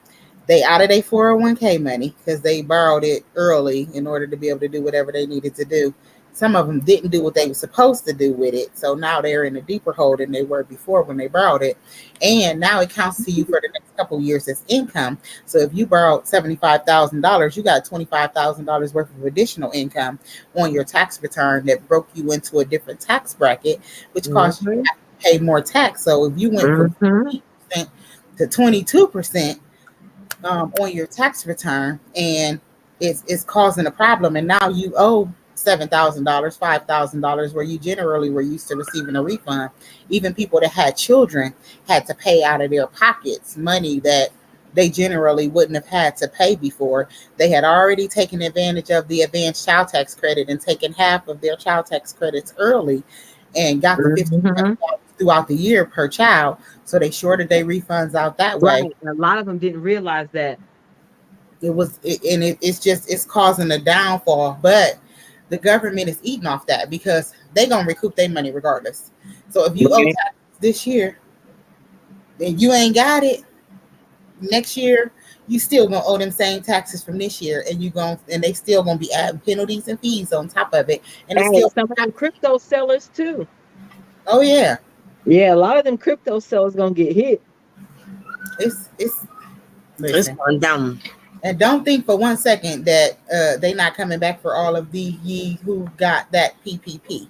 they out of their 401k money because they borrowed it early in order to be able to do whatever they needed to do. Some of them didn't do what they were supposed to do with it. So now they're in a deeper hole than they were before when they borrowed it. And now it counts to you for the next couple of years as income. So if you borrowed $75,000, you got $25,000 worth of additional income on your tax return that broke you into a different tax bracket, which caused you to have to pay more tax. So if you went from 15% to 22%, on your tax return, and it's causing a problem, and now you owe $7,000, $5,000, where you generally were used to receiving a refund. Even people that had children had to pay out of their pockets money that they generally wouldn't have had to pay before. They had already taken advantage of the advanced child tax credit and taken half of their child tax credits early and got the $1,500 throughout the year per child. So they shorted their refunds out that way. Right. A lot of them didn't realize that. It's causing a downfall, but the government is eating off that because they're gonna recoup their money regardless. So if you owe taxes this year and you ain't got it next year, you still gonna owe them same taxes from this year, and they still gonna be adding penalties and fees on top of it. And it's still Some of them crypto sellers too. oh yeah. Yeah, a lot of them crypto sellers gonna get hit. It's It's going down. And don't think for one second that they not coming back for all of the ye who got that PPP.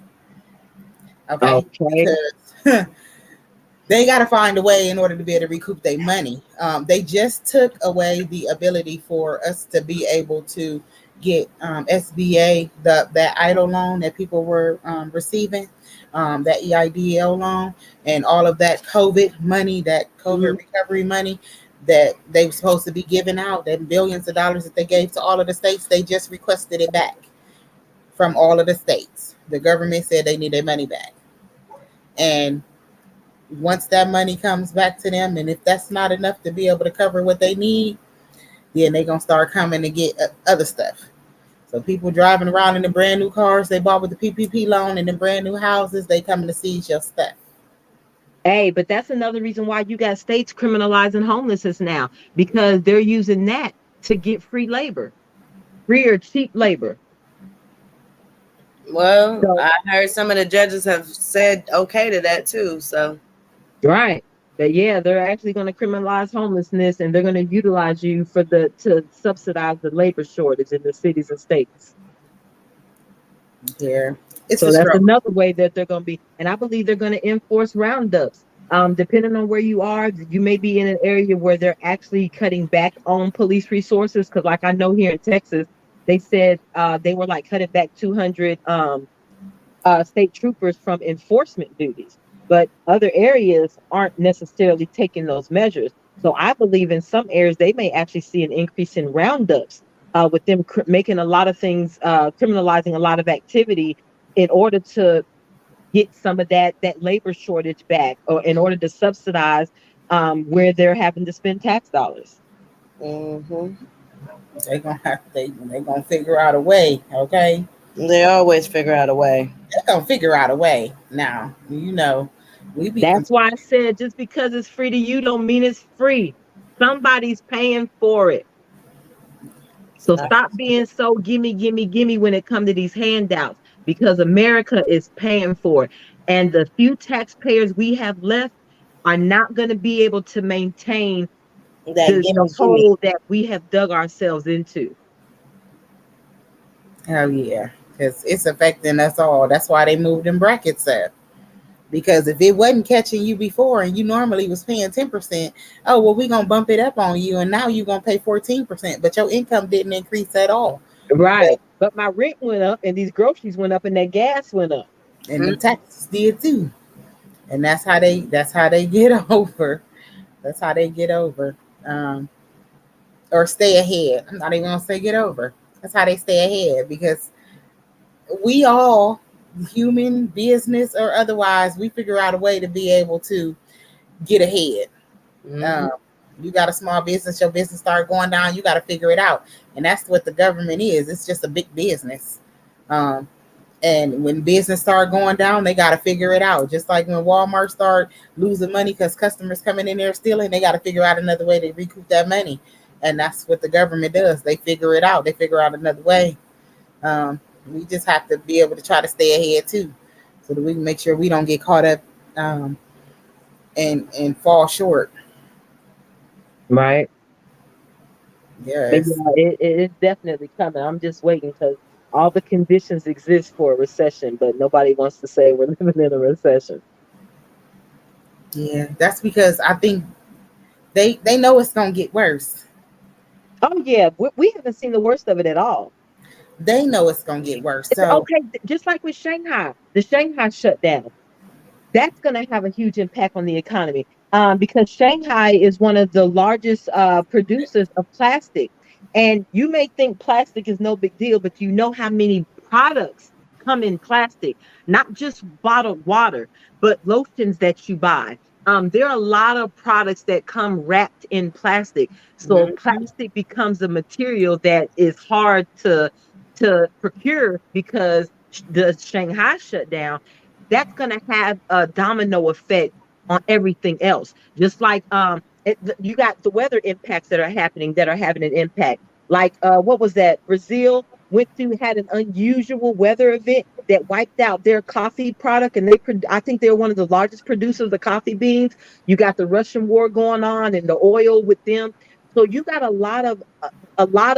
Okay. Because they got to find a way in order to be able to recoup their money. They just took away the ability for us to be able to get SBA, that idle loan that people were receiving, that EIDL loan, and all of that COVID money, that COVID recovery money that they were supposed to be giving out, that billions of dollars that they gave to all of the states. They just requested it back from all of the states. The government said they need their money back. And once that money comes back to them, and if that's not enough to be able to cover what they need, then they're going to start coming to get other stuff. So people driving around in the brand new cars they bought with the PPP loan and the brand new houses, they coming to seize your stuff. Hey, but that's another reason why you got states criminalizing homelessness now, because they're using that to get free labor, free or cheap labor. Well, I heard some of the judges have said okay to that too. So right. But yeah, they're actually going to criminalize homelessness, and they're going to utilize you to subsidize the labor shortage in the cities and states. Yeah. So that's another way that they're going to be, and I believe they're going to enforce roundups. Depending on where you are, you may be in an area where they're actually cutting back on police resources. Because, like I know here in Texas, they said they were like cutting back 200 state troopers from enforcement duties, but other areas aren't necessarily taking those measures. So I believe in some areas they may actually see an increase in roundups with them making a lot of things, criminalizing a lot of activity in order to get some of that labor shortage back, or in order to subsidize where they're having to spend tax dollars. They gonna figure out a way, okay? They always figure out a way. They're gonna figure out a way. Now, we be That's why I said just because it's free to you don't mean it's free. Somebody's paying for it. So I- stop being so gimme, gimme, gimme when it comes to these handouts because America is paying for it. And the few taxpayers we have left are not going to be able to maintain That the gimme, gimme. hole that we have dug ourselves into. hell yeah, because it's affecting us all. That's why they moved in brackets up. Because if it wasn't catching you before and you normally was paying 10%, oh well, we're gonna bump it up on you, and now you're gonna pay 14%, but your income didn't increase at all. But Right. But my rent went up and these groceries went up and that gas went up. and them taxes did too. And that's how they get over. That's how they get over. Um, or stay ahead. I'm not even gonna say get over. That's how they stay ahead because we all, human, business or otherwise, we figure out a way to be able to get ahead. Mm-hmm. Um, you got a small business, your business start going down, you got to figure it out, and that's what the government is. It's just a big business. Um, and when business start going down, they got to figure it out. Just like when Walmart start losing money because customers coming in there stealing, they got to figure out another way to recoup that money. And that's what the government does. They figure it out. They figure out another way. We just have to be able to try to stay ahead too, so that we can make sure we don't get caught up um, and fall short. Right. But Yes. yeah, it is definitely coming. I'm just waiting because all the conditions exist for a recession, but nobody wants to say we're living in a recession. Yeah, that's because I think they know it's gonna get worse. Oh yeah, we haven't seen the worst of it at all. They know it's gonna get worse. So Okay, just like with Shanghai, the Shanghai shutdown. That's going to have a huge impact on the economy because Shanghai is one of the largest producers of plastic. And you may think plastic is no big deal, but you know how many products come in plastic, not just bottled water, but lotions that you buy. There are a lot of products that come wrapped in plastic. So mhm, plastic becomes a material that is hard to procure because the Shanghai shutdown that's going to have a domino effect on everything else. Just like you got the weather impacts that are having an impact. Like what was that? Brazil went through had an unusual weather event that wiped out their coffee product, and I think they're one of the largest producers of coffee beans. You got the Russian war going on, and the oil with them. So you got a lot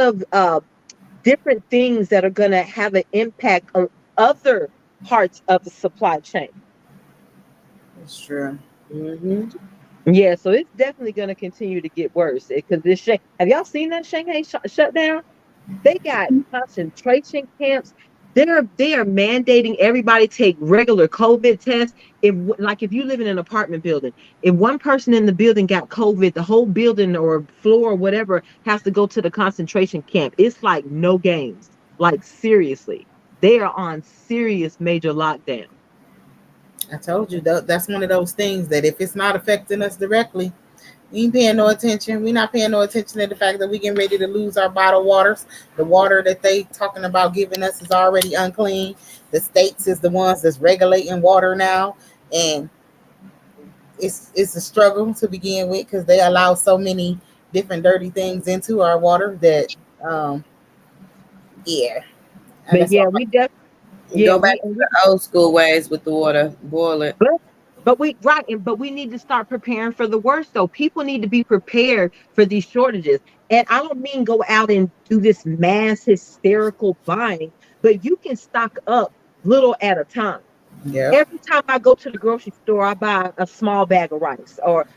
of different things that are going to have an impact on other parts of the supply chain. it's true. Mm-hmm. Yeah, so it's definitely going to continue to get worse because have y'all seen that Shanghai shutdown? They got concentration camps. They are mandating everybody take regular COVID tests. If you live in an apartment building, if one person in the building got COVID, the whole building or floor or whatever has to go to the concentration camp. It's like no games. Like seriously, they are on serious major lockdown. I told you that's one of those things that if it's not affecting us directly, we ain't paying no attention. We not paying no attention to the fact that we getting ready to lose our bottled waters. The water that they talking about giving us is already unclean. The states is the ones that's regulating water now, and it's a struggle to begin with because they allow so many different dirty things into our water that um yeah, and But that's why yeah, yeah Go back we to the old school ways with the water. Boil it. But but we need to start preparing for the worst though. People need to be prepared for these shortages. And I don't mean go out and do this mass hysterical buying, but you can stock up little at a time. yep, Every time I go to the grocery store, I buy a small bag of rice or,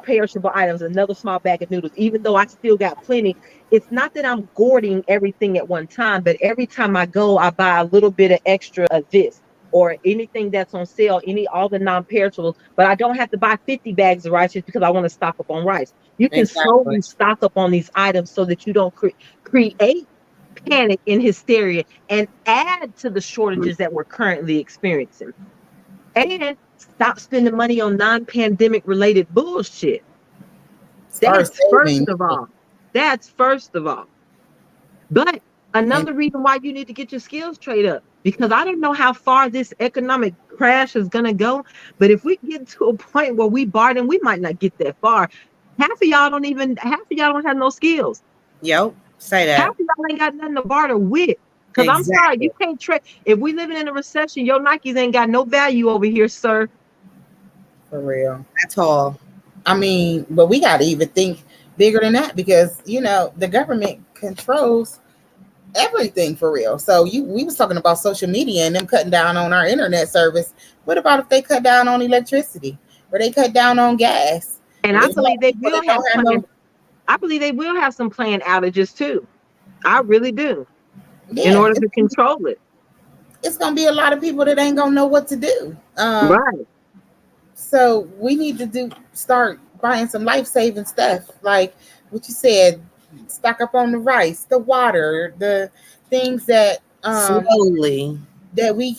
perishable items, another small bag of noodles. Even though I still got plenty, it's not that I'm hoarding everything at one time, but every time I go, I buy a little bit of extra of this or anything that's on sale, all the non-perishables. But I don't have to buy 50 bags of rice just because I want to stock up on rice. You can Exactly. slowly stock up on these items so that you don't create panic and hysteria and add to the shortages that we're currently experiencing. And stop spending money on non-pandemic related bullshit. start That's first saving. of all. That's first of all. But And another reason why you need to get your skills trade up, because I don't know how far this economic crash is going to go. But if we get to a point where we barter, we might not get that far. Half of y'all don't have no skills. Yep. Say Half that. of y'all ain't got nothing to barter with. Because I'm sorry, you Exactly. can't trade. If we living in a recession, your Nikes ain't got no value over here, sir. for real. That's all. I mean, but we got to even think bigger than that because the government controls everything for real. So we was talking about social media and them cutting down on our internet service. What about if they cut down on electricity or they cut down on gas? And I There's a lot believe of they people will that have don't have planned. no. I believe they will have some planned outages too. I really do. In Yeah, order to control it. it's gonna be a lot of people that ain't gonna know what to do. Right. So we need to start buying some life saving stuff, like what you said, stock up on the rice, the water, the things Slowly. that we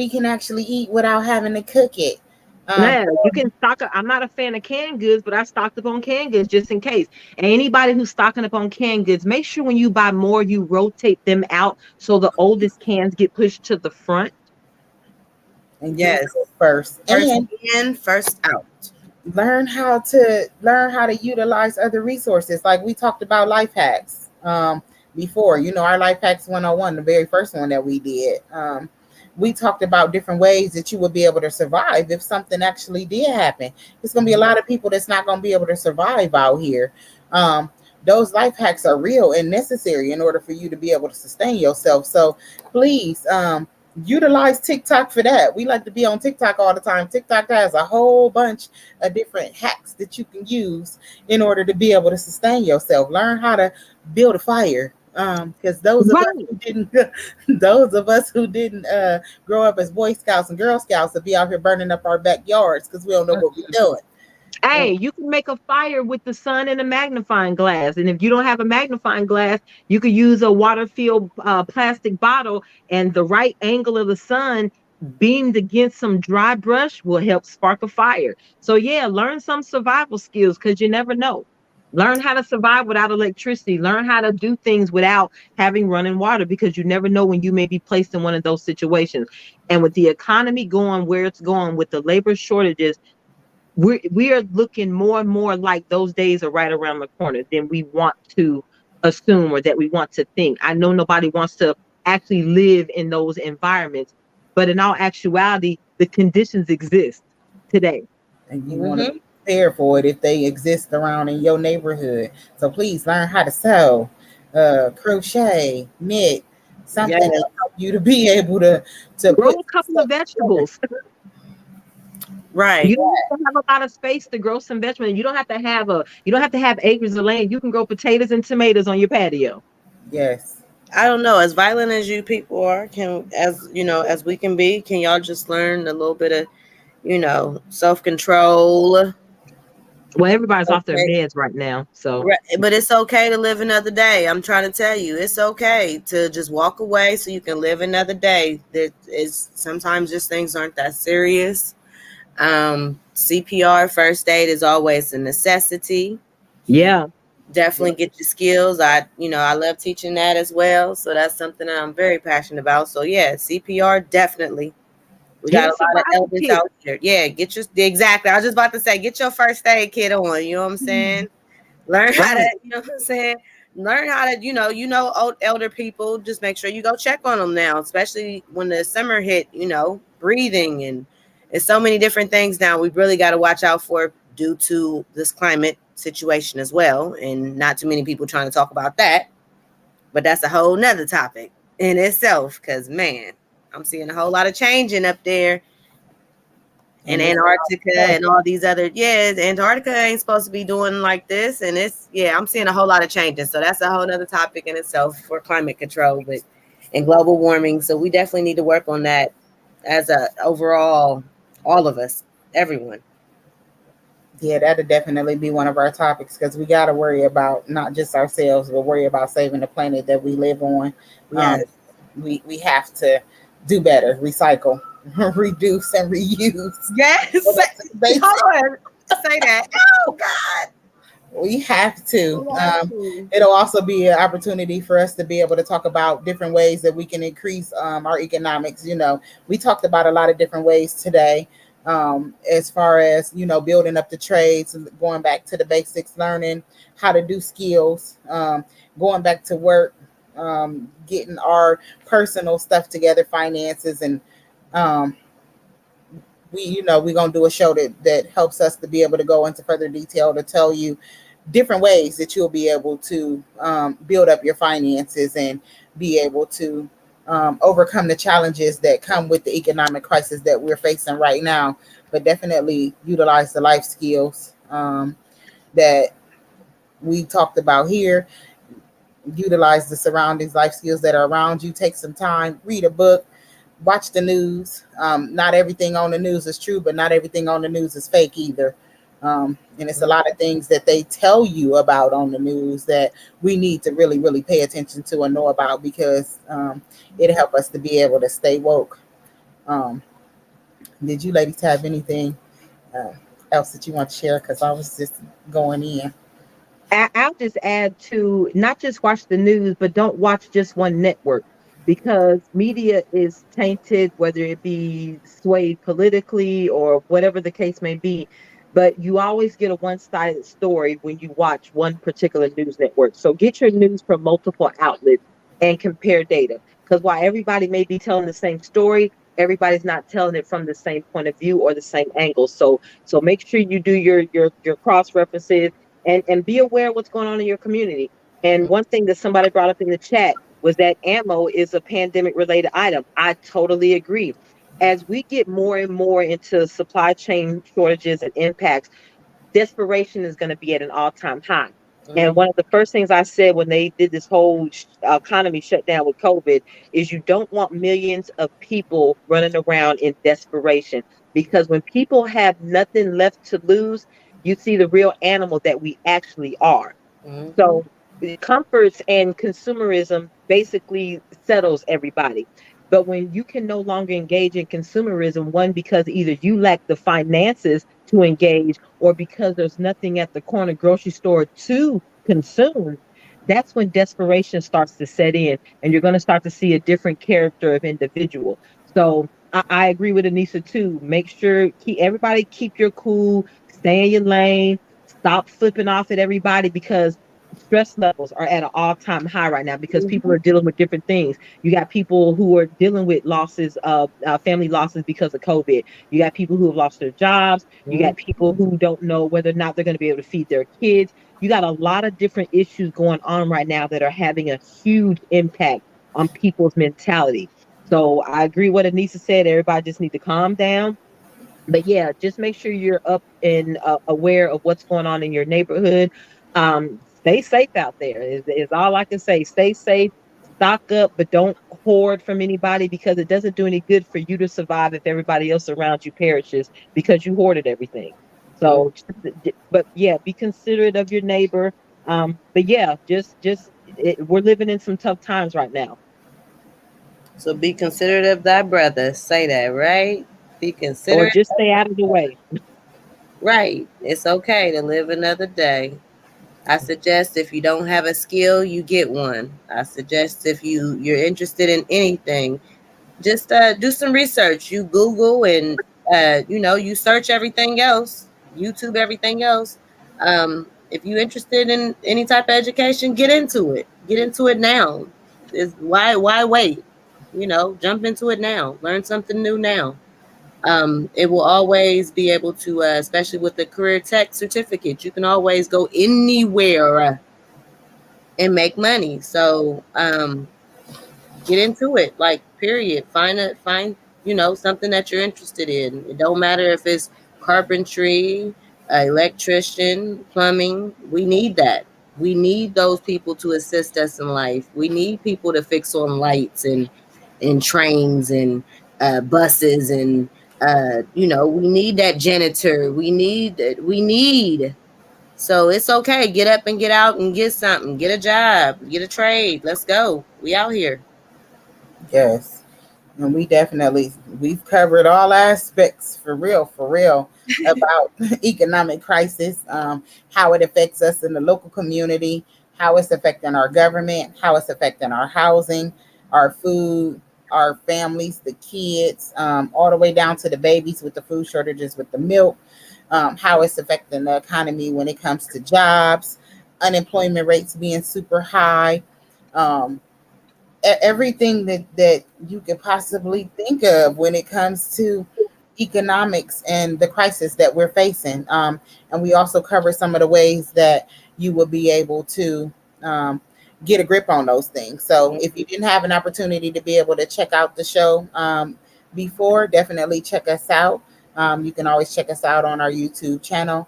can actually eat without having to cook it. Um, Yeah, you can stock up. I'm not a fan of canned goods, but I stocked up on canned goods just in case. And anybody who's stocking up on canned goods, make sure when you buy more, you rotate them out so the oldest cans get pushed to the front. and use Yes. it first, First and in, first out. learn how to utilize other resources. Like we talked about life hacks before. Our life hacks 101, the very first one that we did. We talked about different ways that you would be able to survive if something actually did happen. There's going to be a lot of people that's not going to be able to survive out here. Um, those life hacks are real and necessary in order for you to be able to sustain yourself. So please, utilize TikTok for that. We like to be on TikTok all the time. TikTok has a whole bunch of different hacks that you can use in order to be able to sustain yourself. Learn how to build a fire. Because those of us Right. who didn't, those of us who didn't grow up as Boy Scouts and Girl Scouts, will be out here burning up our backyards because we don't know what we're doing. Hey, you can make a fire with the sun and a magnifying glass. And if you don't have a magnifying glass, you could use a water filled plastic bottle, and the right angle of the sun beamed against some dry brush will help spark a fire. So, yeah, learn some survival skills because you never know. Learn how to survive without electricity. Learn how to do things without having running water because you never know when you may be placed in one of those situations. And with the economy going where it's going, with the labor shortages, we are looking more and more like those days are right around the corner than we want to assume or that we want to think. I know nobody wants to actually live in those environments, but in all actuality, the conditions exist today. And you want to Mm-hmm. be prepared for it if they exist around in your neighborhood. So please learn how to sew, crochet, knit, something to Yes. help you to be able to Grow put a couple of stuff together. vegetables. Right. You don't have to have a lot of space to grow some vegetables. You don't have to have acres of land. You can grow potatoes and tomatoes on your patio. Yes. I don't know. As violent as you people are, as we can be, can y'all just learn a little bit of, self control? Well, everybody's off their Okay. meds right now, so Right. But it's okay to live another day. I'm trying to tell you, it's okay to just walk away so you can live another day. That is sometimes just things aren't that serious. CPR, first aid is always a necessity. yeah. Definitely get your skills. I love teaching that as well. So that's something that I'm very passionate about. So yeah, CPR definitely. We Get got a a lot of survival elders kit. out here. Yeah, exactly. I was just about to say, get your first aid kit on. You know what I'm saying? Learn how to, Right. you know what I'm saying? Learn how to, old elder people. Just make sure you go check on them now, especially when the summer hit. Breathing and it's so many different things now. We really got to watch out for due to this climate situation as well, and not too many people trying to talk about that. But that's a whole nother topic in itself. Because man, I'm seeing a whole lot of changing up there in And it's Antarctica and all these other Antarctica ain't supposed to be doing like this, and I'm seeing a whole lot of changes. So that's a whole other topic in itself for climate control, but and global warming. So we definitely need to work on that as a overall, all of us, everyone. yeah, that'll definitely be one of our topics because we got to worry about not just ourselves, but worry about saving the planet that we live on. Um, Yes, we have to do better, recycle, reduce, and reuse. yes. Well, that's basic. Hold on. Say that. Oh God. We have to. We have to. It'll also be an opportunity for us to be able to talk about different ways that we can increase our economics. We talked about a lot of different ways today, as far as building up the trades, and going back to the basics, learning how to do skills, going back to work, getting our personal stuff together, finances, and um, we're gonna do a show that helps us to be able to go into further detail to tell you different ways that you'll be able to build up your finances and be able to overcome the challenges that come with the economic crisis that we're facing right now. But definitely utilize the life skills that we talked about here. Utilize the surroundings, life skills that are around you. Take some time, read a book, watch the news. Not everything on the news is true, but not everything on the news is fake either. And it's a lot of things that they tell you about on the news that we need to really, really pay attention to and know about, because it'll help us to be able to stay woke. Um, did you ladies have anything uh, else that you want to share? Because I was just going in. I'll just add to not just watch the news, but don't watch just one network, because media is tainted, whether it be swayed politically or whatever the case may be. But you always get a one-sided story when you watch one particular news network. So get your news from multiple outlets and compare data. Because while everybody may be telling the same story, everybody's not telling it from the same point of view or the same angle. So make sure you do your cross references and be aware of what's going on in your community. And one thing that somebody brought up in the chat was that ammo is a pandemic related item. I totally agree. As we get more and more into supply chain shortages and impacts, desperation is going to be at an all-time high. And Mhm. one of the first things I said when they did this whole economy shutdown with COVID is you don't want millions of people running around in desperation, because when people have nothing left to lose, you see the real animal that we actually are. Mhm. So the comforts and consumerism basically settles everybody. But when you can no longer engage in consumerism, one, because either you lack the finances to engage or because there's nothing at the corner grocery store to consume, that's when desperation starts to set in, and you're going to start to see a different character of individual. So I agree with Anissa too. Make sure keep your cool, stay in your lane, stop flipping off at everybody, because stress levels are at an all-time high right now because people Mhm. are dealing with different things. You got people who are dealing with losses of family losses because of COVID. You got people who have lost their jobs. You got people who don't know whether or not they're going to be able to feed their kids. You got a lot of different issues going on right now that are having a huge impact on people's mentality. So I agree what Anissa said. Everybody just need to calm down, but yeah, just make sure you're up and aware of what's going on in your neighborhood. Stay safe out there is all I can say. Stay safe, stock up, but don't hoard from anybody, because it doesn't do any good for you to survive if everybody else around you perishes because you hoarded everything. Mhm. So, but yeah, be considerate of your neighbor. But yeah, we're living in some tough times right now. So be considerate of thy brother. Say that, right? Be Or considerate. just stay out of the way. Right. It's okay to live another day. I suggest if you don't have a skill, you get one. I suggest if you're interested in anything, just do some research. You Google and you search everything else, YouTube everything else. If you're interested in any type of education, get into it. Get into it now. Why wait? Jump into it now. Learn something new now. It will always be able to, especially with the career tech certificate, you can always go anywhere and make money. So get into it, like period. Find something that you're interested in. It don't matter if it's carpentry, electrician, plumbing. We need that. We need those people to assist us in life. We need people to fix on lights and trains and buses and we need that janitor. We need. So it's okay. Get up and get out and get something. Get a job. Get a trade. Let's go. We out here. Yes. And we've covered all aspects, for real, for real. about economic crisis, how it affects us in the local community, how it's affecting our government, how it's affecting our housing, our food, our families, the kids, all the way down to the babies with the food shortages, with the milk, how it's affecting the economy when it comes to jobs, unemployment rates being super high, um, everything that you could possibly think of when it comes to economics and the crisis that we're facing. And we also cover some of the ways that you will be able to um, get a grip on those things. So if you didn't have an opportunity to be able to check out the show before, definitely check us out. You can always check us out on our YouTube channel.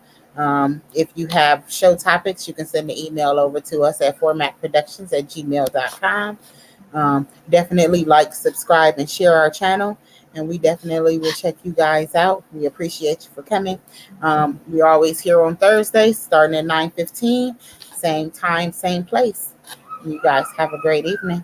If you have show topics, you can send the email over to us at formatproductions@gmail.com. Definitely like, subscribe, and share our channel. And we definitely will check you guys out. We appreciate you for coming. We're always here on Thursdays, starting at 9:15, same time, same place. You guys have a great evening.